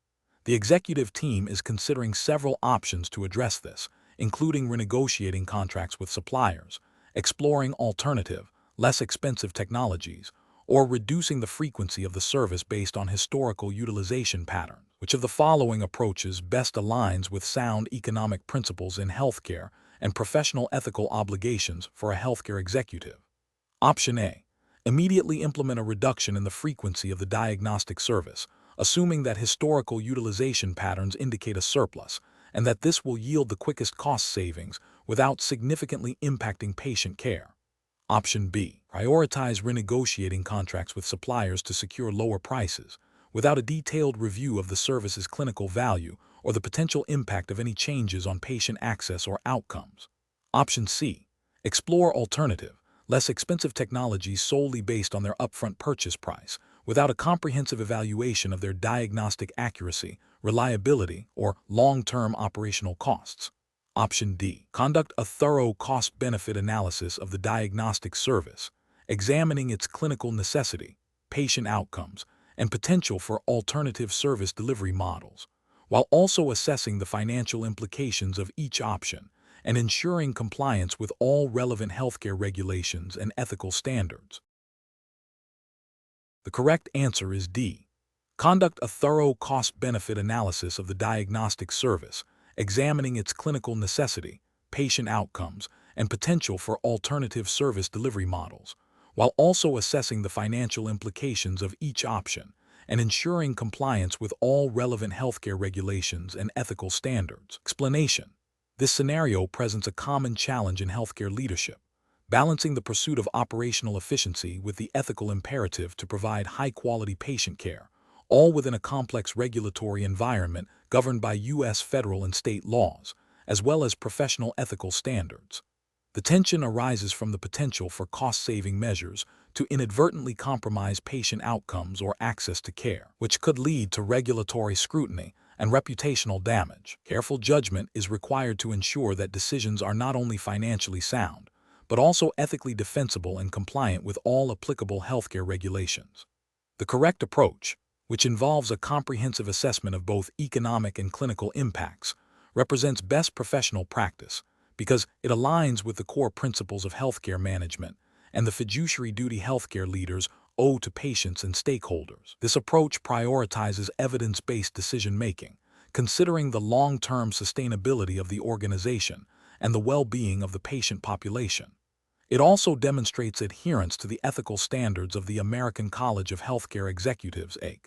The executive team is considering several options to address this, including renegotiating contracts with suppliers, exploring alternative, less expensive technologies, or reducing the frequency of the service based on historical utilization patterns. Which of the following approaches best aligns with sound economic principles in healthcare and professional ethical obligations for a healthcare executive? Option A. Immediately implement a reduction in the frequency of the diagnostic service, assuming that historical utilization patterns indicate a surplus, and that this will yield the quickest cost savings without significantly impacting patient care. Option B. Prioritize renegotiating contracts with suppliers to secure lower prices, without a detailed review of the service's clinical value or the potential impact of any changes on patient access or outcomes. Option C. Explore alternative, less expensive technologies solely based on their upfront purchase price, without a comprehensive evaluation of their diagnostic accuracy, reliability, or long-term operational costs. Option D. Conduct a thorough cost-benefit analysis of the diagnostic service, examining its clinical necessity, patient outcomes, and potential for alternative service delivery models, while also assessing the financial implications of each option and ensuring compliance with all relevant healthcare regulations and ethical standards. The correct answer is D. Conduct a thorough cost-benefit analysis of the diagnostic service, examining its clinical necessity, patient outcomes, and potential for alternative service delivery models, while also assessing the financial implications of each option and ensuring compliance with all relevant healthcare regulations and ethical standards. Explanation. This scenario presents a common challenge in healthcare leadership, balancing the pursuit of operational efficiency with the ethical imperative to provide high-quality patient care, all within a complex regulatory environment governed by U.S. federal and state laws, as well as professional ethical standards. The tension arises from the potential for cost-saving measures to inadvertently compromise patient outcomes or access to care, which could lead to regulatory scrutiny and reputational damage. Careful judgment is required to ensure that decisions are not only financially sound, but also ethically defensible and compliant with all applicable healthcare regulations. The correct approach, which involves a comprehensive assessment of both economic and clinical impacts, represents best professional practice because it aligns with the core principles of healthcare management and the fiduciary duty healthcare leaders owe to patients and stakeholders. This approach prioritizes evidence-based decision-making, considering the long-term sustainability of the organization and the well-being of the patient population. It also demonstrates adherence to the ethical standards of the American College of Healthcare Executives, ACE,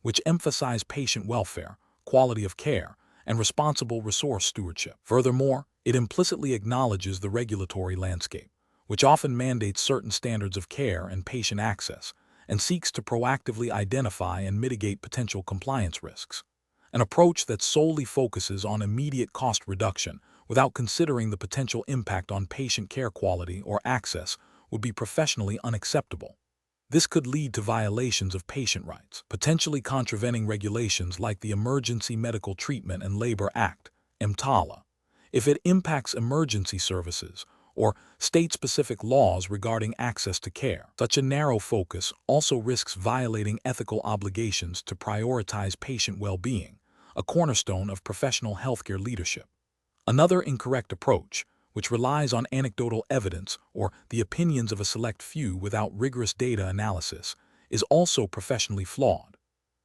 which emphasize patient welfare, quality of care, and responsible resource stewardship. Furthermore, it implicitly acknowledges the regulatory landscape, which often mandates certain standards of care and patient access, and seeks to proactively identify and mitigate potential compliance risks. An approach that solely focuses on immediate cost reduction without considering the potential impact on patient care quality or access would be professionally unacceptable. This could lead to violations of patient rights, potentially contravening regulations like the Emergency Medical Treatment and Labor Act, EMTALA, if it impacts emergency services or state-specific laws regarding access to care. Such a narrow focus also risks violating ethical obligations to prioritize patient well-being, a cornerstone of professional healthcare leadership. Another incorrect approach, which relies on anecdotal evidence or the opinions of a select few without rigorous data analysis, is also professionally flawed.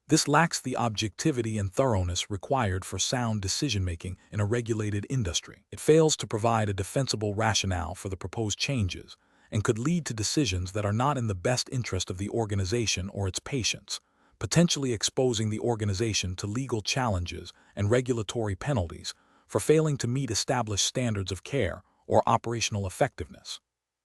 This lacks the objectivity and thoroughness required for sound decision-making in a regulated industry. It fails to provide a defensible rationale for the proposed changes and could lead to decisions that are not in the best interest of the organization or its patients, potentially exposing the organization to legal challenges and regulatory penalties for failing to meet established standards of care or operational effectiveness.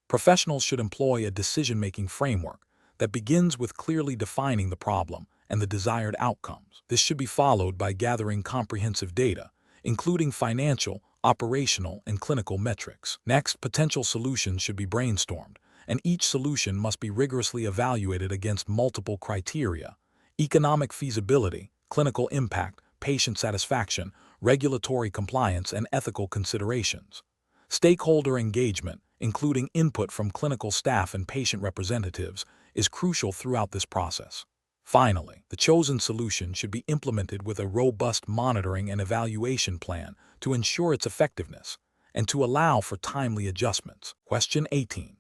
Professionals should employ a decision-making framework that begins with clearly defining the problem and the desired outcomes. This should be followed by gathering comprehensive data, including financial, operational, and clinical metrics. Next, potential solutions should be brainstormed, and each solution must be rigorously evaluated against multiple criteria: economic feasibility, clinical impact, patient satisfaction, regulatory compliance, and ethical considerations. Stakeholder engagement, including input from clinical staff and patient representatives, is crucial throughout this process. Finally, the chosen solution should be implemented with a robust monitoring and evaluation plan to ensure its effectiveness and to allow for timely adjustments. Question 18.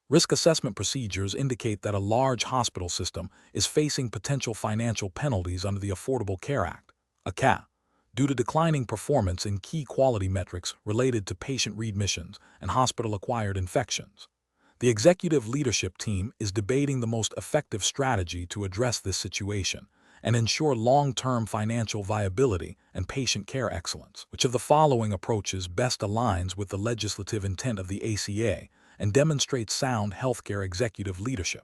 Risk assessment procedures indicate that a large hospital system is facing potential financial penalties under the Affordable Care Act, ACA, due to declining performance in key quality metrics related to patient readmissions and hospital-acquired infections. The executive leadership team is debating the most effective strategy to address this situation and ensure long-term financial viability and patient care excellence. Which of the following approaches best aligns with the legislative intent of the ACA and demonstrates sound healthcare executive leadership?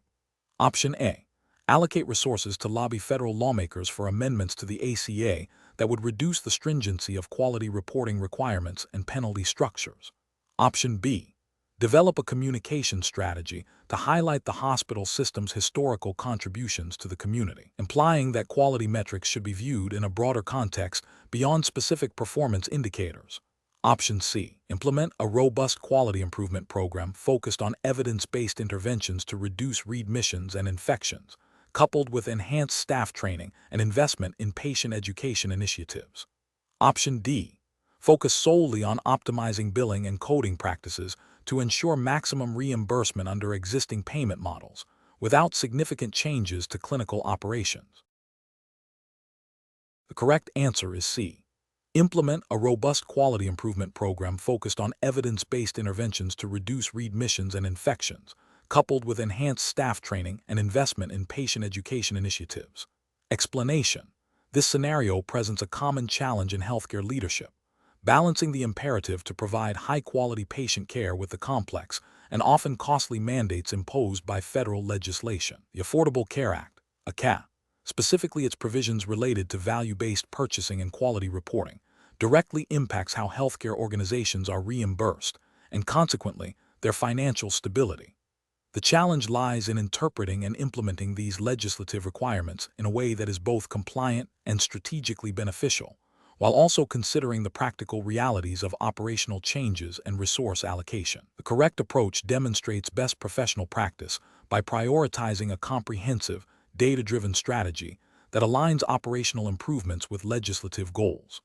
Option A. Allocate resources to lobby federal lawmakers for amendments to the ACA that would reduce the stringency of quality reporting requirements and penalty structures. Option B. Develop a communication strategy to highlight the hospital system's historical contributions to the community, implying that quality metrics should be viewed in a broader context beyond specific performance indicators. Option C. Implement a robust quality improvement program focused on evidence-based interventions to reduce readmissions and infections, coupled with enhanced staff training and investment in patient education initiatives. Option D. Focus solely on optimizing billing and coding practices to ensure maximum reimbursement under existing payment models, without significant changes to clinical operations. The correct answer is C. Implement a robust quality improvement program focused on evidence-based interventions to reduce readmissions and infections, coupled with enhanced staff training and investment in patient education initiatives. Explanation: this scenario presents a common challenge in healthcare leadership, balancing the imperative to provide high-quality patient care with the complex and often costly mandates imposed by federal legislation. The Affordable Care Act, ACA, specifically its provisions related to value-based purchasing and quality reporting, directly impacts how healthcare organizations are reimbursed and, consequently, their financial stability. The challenge lies in interpreting and implementing these legislative requirements in a way that is both compliant and strategically beneficial, while also considering the practical realities of operational changes and resource allocation. The correct approach demonstrates best professional practice by prioritizing a comprehensive, data-driven strategy that aligns operational improvements with legislative goals.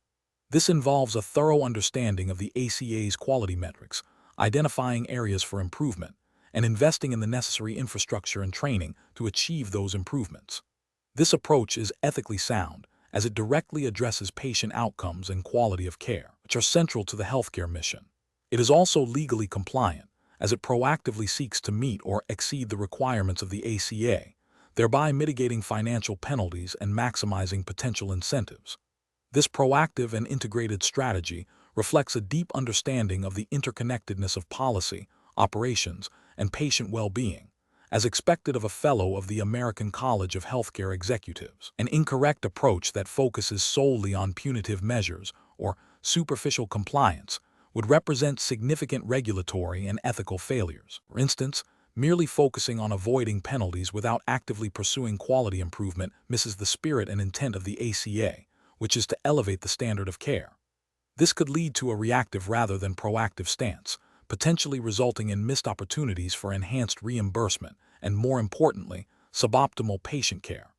This involves a thorough understanding of the ACA's quality metrics, identifying areas for improvement, and investing in the necessary infrastructure and training to achieve those improvements. This approach is ethically sound, as it directly addresses patient outcomes and quality of care, which are central to the healthcare mission. It is also legally compliant, as it proactively seeks to meet or exceed the requirements of the ACA, thereby mitigating financial penalties and maximizing potential incentives. This proactive and integrated strategy reflects a deep understanding of the interconnectedness of policy, operations, and patient well-being, as expected of a fellow of the American College of Healthcare Executives. An incorrect approach that focuses solely on punitive measures or superficial compliance would represent significant regulatory and ethical failures. For instance, merely focusing on avoiding penalties without actively pursuing quality improvement misses the spirit and intent of the ACA, which is to elevate the standard of care. This could lead to a reactive rather than proactive stance, potentially resulting in missed opportunities for enhanced reimbursement and, more importantly, suboptimal patient care.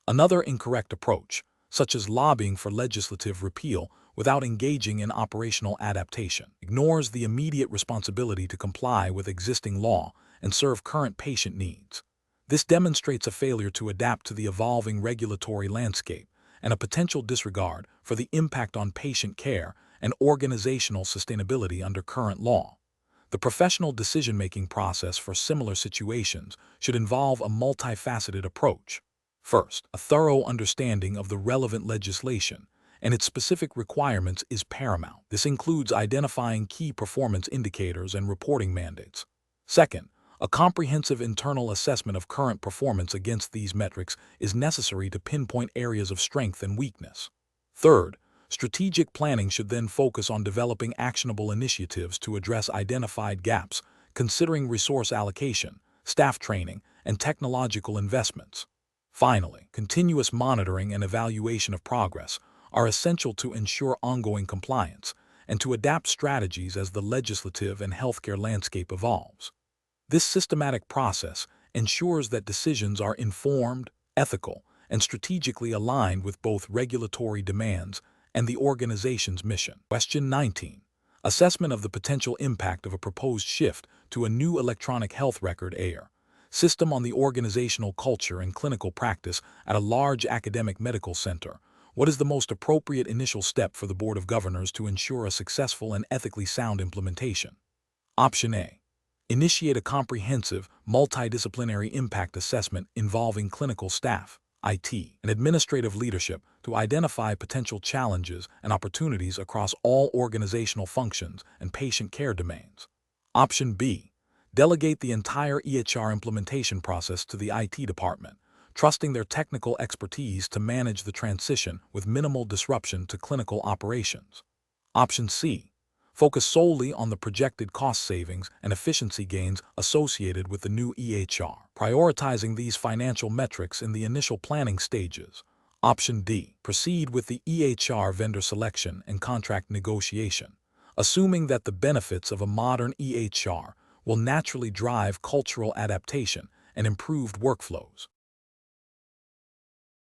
Another incorrect approach, such as lobbying for legislative repeal without engaging in operational adaptation, ignores the immediate responsibility to comply with existing law and serve current patient needs. This demonstrates a failure to adapt to the evolving regulatory landscape and a potential disregard for the impact on patient care and organizational sustainability under current law. The professional decision-making process for similar situations should involve a multifaceted approach. First, a thorough understanding of the relevant legislation and its specific requirements is paramount. This includes identifying key performance indicators and reporting mandates. Second, a comprehensive internal assessment of current performance against these metrics is necessary to pinpoint areas of strength and weakness. Third, strategic planning should then focus on developing actionable initiatives to address identified gaps, considering resource allocation, staff training, and technological investments. Finally, continuous monitoring and evaluation of progress are essential to ensure ongoing compliance and to adapt strategies as the legislative and healthcare landscape evolves. This systematic process ensures that decisions are informed, ethical, and strategically aligned with both regulatory demands and the organization's mission. Question 19. Assessment of the potential impact of a proposed shift to a new electronic health record (EHR) system on the organizational culture and clinical practice at a large academic medical center. What is the most appropriate initial step for the Board of Governors to ensure a successful and ethically sound implementation? Option A. Initiate a comprehensive, multidisciplinary impact assessment involving clinical staff, IT, and administrative leadership to identify potential challenges and opportunities across all organizational functions and patient care domains. Option B. Delegate the entire EHR implementation process to the IT department, trusting their technical expertise to manage the transition with minimal disruption to clinical operations. Option C. Focus solely on the projected cost savings and efficiency gains associated with the new EHR, prioritizing these financial metrics in the initial planning stages. Option D. Proceed with the EHR vendor selection and contract negotiation, assuming that the benefits of a modern EHR will naturally drive cultural adaptation and improved workflows.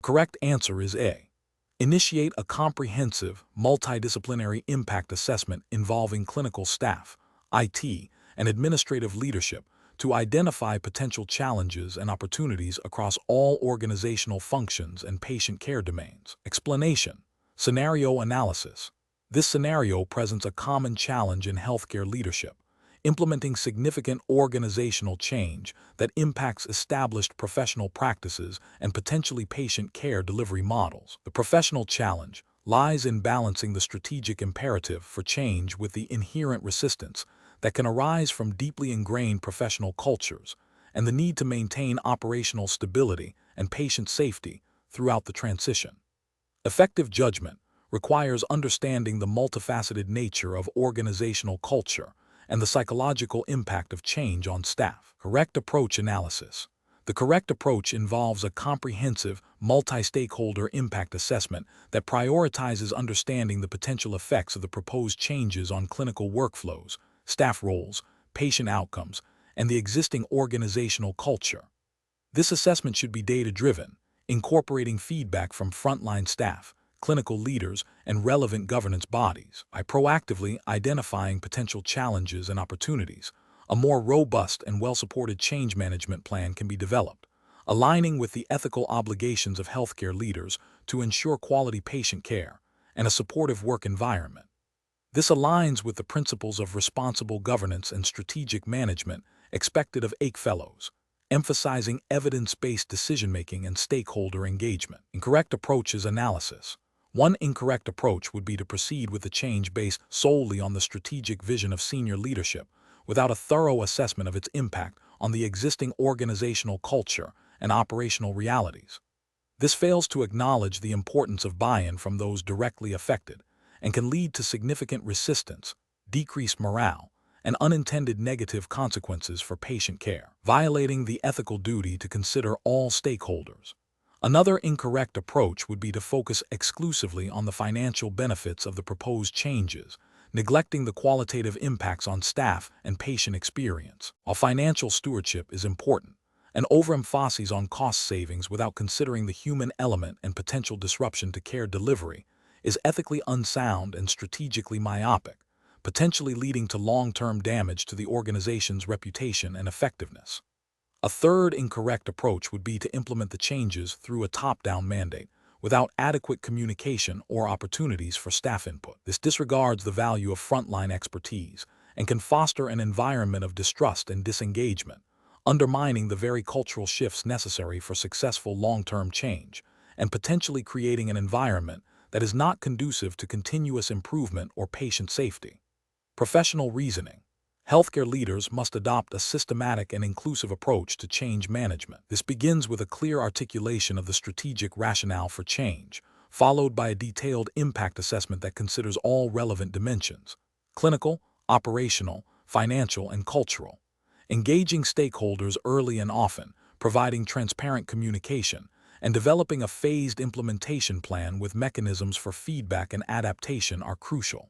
Correct answer is A. Initiate a comprehensive, multidisciplinary impact assessment involving clinical staff, IT, and administrative leadership to identify potential challenges and opportunities across all organizational functions and patient care domains. Explanation. Scenario analysis. This scenario presents a common challenge in healthcare leadership, implementing significant organizational change that impacts established professional practices and potentially patient care delivery models. The professional challenge lies in balancing the strategic imperative for change with the inherent resistance that can arise from deeply ingrained professional cultures and the need to maintain operational stability and patient safety throughout the transition. Effective judgment requires understanding the multifaceted nature of organizational culture and the psychological impact of change on staff. Correct approach analysis. The correct approach involves a comprehensive, multi-stakeholder impact assessment that prioritizes understanding the potential effects of the proposed changes on clinical workflows, staff roles, patient outcomes, and the existing organizational culture. This assessment should be data-driven, incorporating feedback from frontline staff, clinical leaders, and relevant governance bodies. By proactively identifying potential challenges and opportunities, a more robust and well-supported change management plan can be developed, aligning with the ethical obligations of healthcare leaders to ensure quality patient care and a supportive work environment. This aligns with the principles of responsible governance and strategic management expected of AIC Fellows, emphasizing evidence-based decision-making and stakeholder engagement. Incorrect approaches analysis. One incorrect approach would be to proceed with the change based solely on the strategic vision of senior leadership, without a thorough assessment of its impact on the existing organizational culture and operational realities. This fails to acknowledge the importance of buy-in from those directly affected and can lead to significant resistance, decreased morale, and unintended negative consequences for patient care, violating the ethical duty to consider all stakeholders. Another incorrect approach would be to focus exclusively on the financial benefits of the proposed changes, neglecting the qualitative impacts on staff and patient experience. While financial stewardship is important, an overemphasis on cost savings without considering the human element and potential disruption to care delivery is ethically unsound and strategically myopic, potentially leading to long-term damage to the organization's reputation and effectiveness. A third incorrect approach would be to implement the changes through a top-down mandate, without adequate communication or opportunities for staff input. This disregards the value of frontline expertise and can foster an environment of distrust and disengagement, undermining the very cultural shifts necessary for successful long-term change, and potentially creating an environment that is not conducive to continuous improvement or patient safety. Professional reasoning. Healthcare leaders must adopt a systematic and inclusive approach to change management. This begins with a clear articulation of the strategic rationale for change, followed by a detailed impact assessment that considers all relevant dimensions: clinical, operational, financial, and cultural. Engaging stakeholders early and often, providing transparent communication, and developing a phased implementation plan with mechanisms for feedback and adaptation are crucial.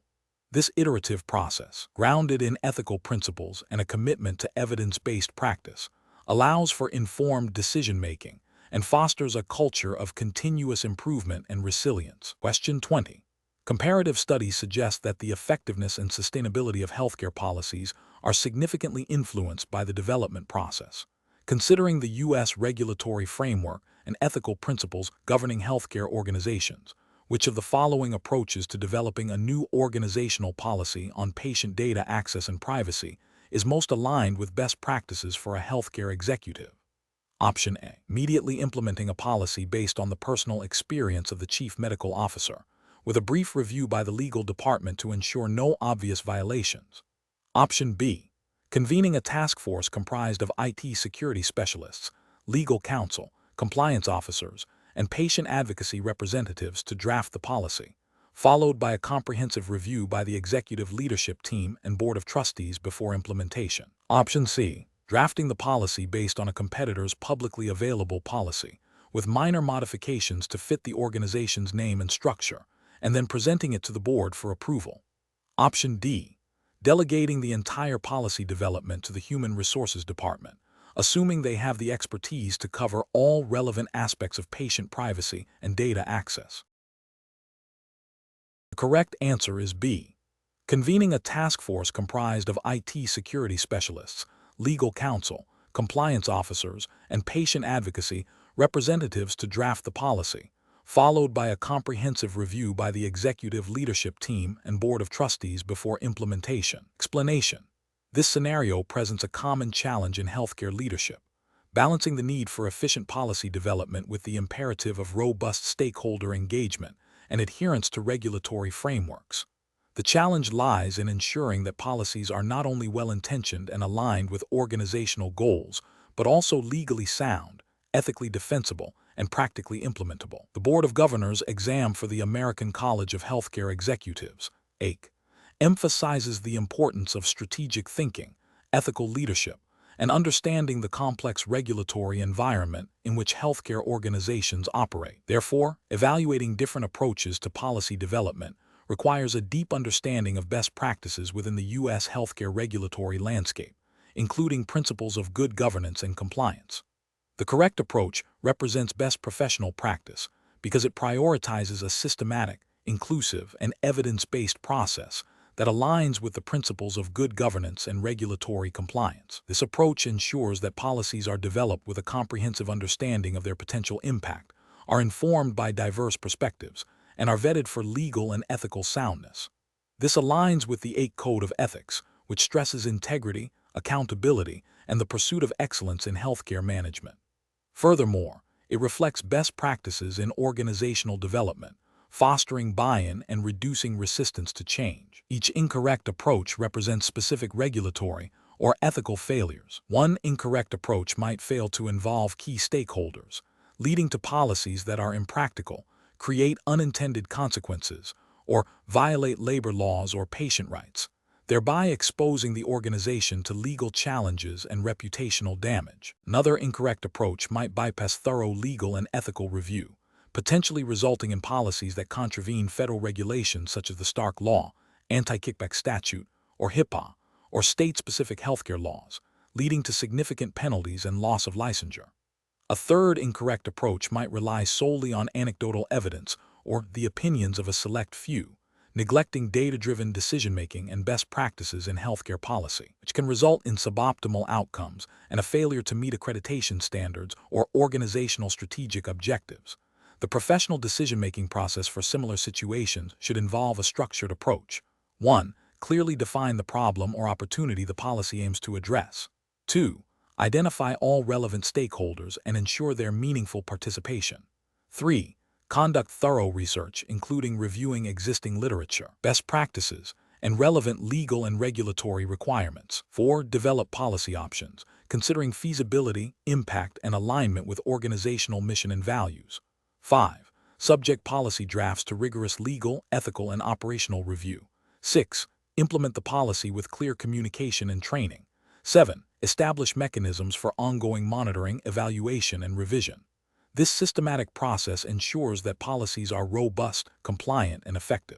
This iterative process, grounded in ethical principles and a commitment to evidence-based practice, allows for informed decision-making and fosters a culture of continuous improvement and resilience. Question 20. Comparative studies suggest that the effectiveness and sustainability of healthcare policies are significantly influenced by the development process. Considering the U.S. regulatory framework and ethical principles governing healthcare organizations, which of the following approaches to developing a new organizational policy on patient data access and privacy is most aligned with best practices for a healthcare executive? Option A. Immediately implementing a policy based on the personal experience of the chief medical officer, with a brief review by the legal department to ensure no obvious violations. Option B. Convening a task force comprised of IT security specialists, legal counsel, compliance officers, and patient advocacy representatives to draft the policy, followed by a comprehensive review by the executive leadership team and board of trustees before implementation. Option C. Drafting the policy based on a competitor's publicly available policy, with minor modifications to fit the organization's name and structure, and then presenting it to the board for approval. Option D. Delegating the entire policy development to the Human Resources Department, assuming they have the expertise to cover all relevant aspects of patient privacy and data access. The correct answer is B. Convening a task force comprised of IT security specialists, legal counsel, compliance officers, and patient advocacy representatives to draft the policy, followed by a comprehensive review by the executive leadership team and board of trustees before implementation. Explanation. This scenario presents a common challenge in healthcare leadership, balancing the need for efficient policy development with the imperative of robust stakeholder engagement and adherence to regulatory frameworks. The challenge lies in ensuring that policies are not only well-intentioned and aligned with organizational goals, but also legally sound, ethically defensible, and practically implementable. The Board of Governors exam for the American College of Healthcare Executives, ACE, emphasizes the importance of strategic thinking, ethical leadership, and understanding the complex regulatory environment in which healthcare organizations operate. Therefore, evaluating different approaches to policy development requires a deep understanding of best practices within the U.S. healthcare regulatory landscape, including principles of good governance and compliance. The correct approach represents best professional practice because it prioritizes a systematic, inclusive, and evidence-based process that aligns with the principles of good governance and regulatory compliance. This approach ensures that policies are developed with a comprehensive understanding of their potential impact, are informed by diverse perspectives, and are vetted for legal and ethical soundness. This aligns with the ACE Code of Ethics, which stresses integrity, accountability, and the pursuit of excellence in healthcare management. Furthermore, it reflects best practices in organizational development, fostering buy-in and reducing resistance to change. Each incorrect approach represents specific regulatory or ethical failures. One incorrect approach might fail to involve key stakeholders, leading to policies that are impractical, create unintended consequences, or violate labor laws or patient rights, thereby exposing the organization to legal challenges and reputational damage. Another incorrect approach might bypass thorough legal and ethical review, potentially resulting in policies that contravene federal regulations such as the Stark Law, Anti-Kickback Statute, or HIPAA, or state-specific healthcare laws, leading to significant penalties and loss of licensure. A third incorrect approach might rely solely on anecdotal evidence or the opinions of a select few, neglecting data-driven decision-making and best practices in healthcare policy, which can result in suboptimal outcomes and a failure to meet accreditation standards or organizational strategic objectives. The professional decision-making process for similar situations should involve a structured approach. 1. Clearly define the problem or opportunity the policy aims to address. 2. Identify all relevant stakeholders and ensure their meaningful participation. 3. Conduct thorough research, including reviewing existing literature, best practices, and relevant legal and regulatory requirements. 4. Develop policy options, considering feasibility, impact, and alignment with organizational mission and values. 5. Subject policy drafts to rigorous legal, ethical, and operational review. 6. Implement the policy with clear communication and training. 7. Establish mechanisms for ongoing monitoring, evaluation, and revision. This systematic process ensures that policies are robust, compliant, and effective.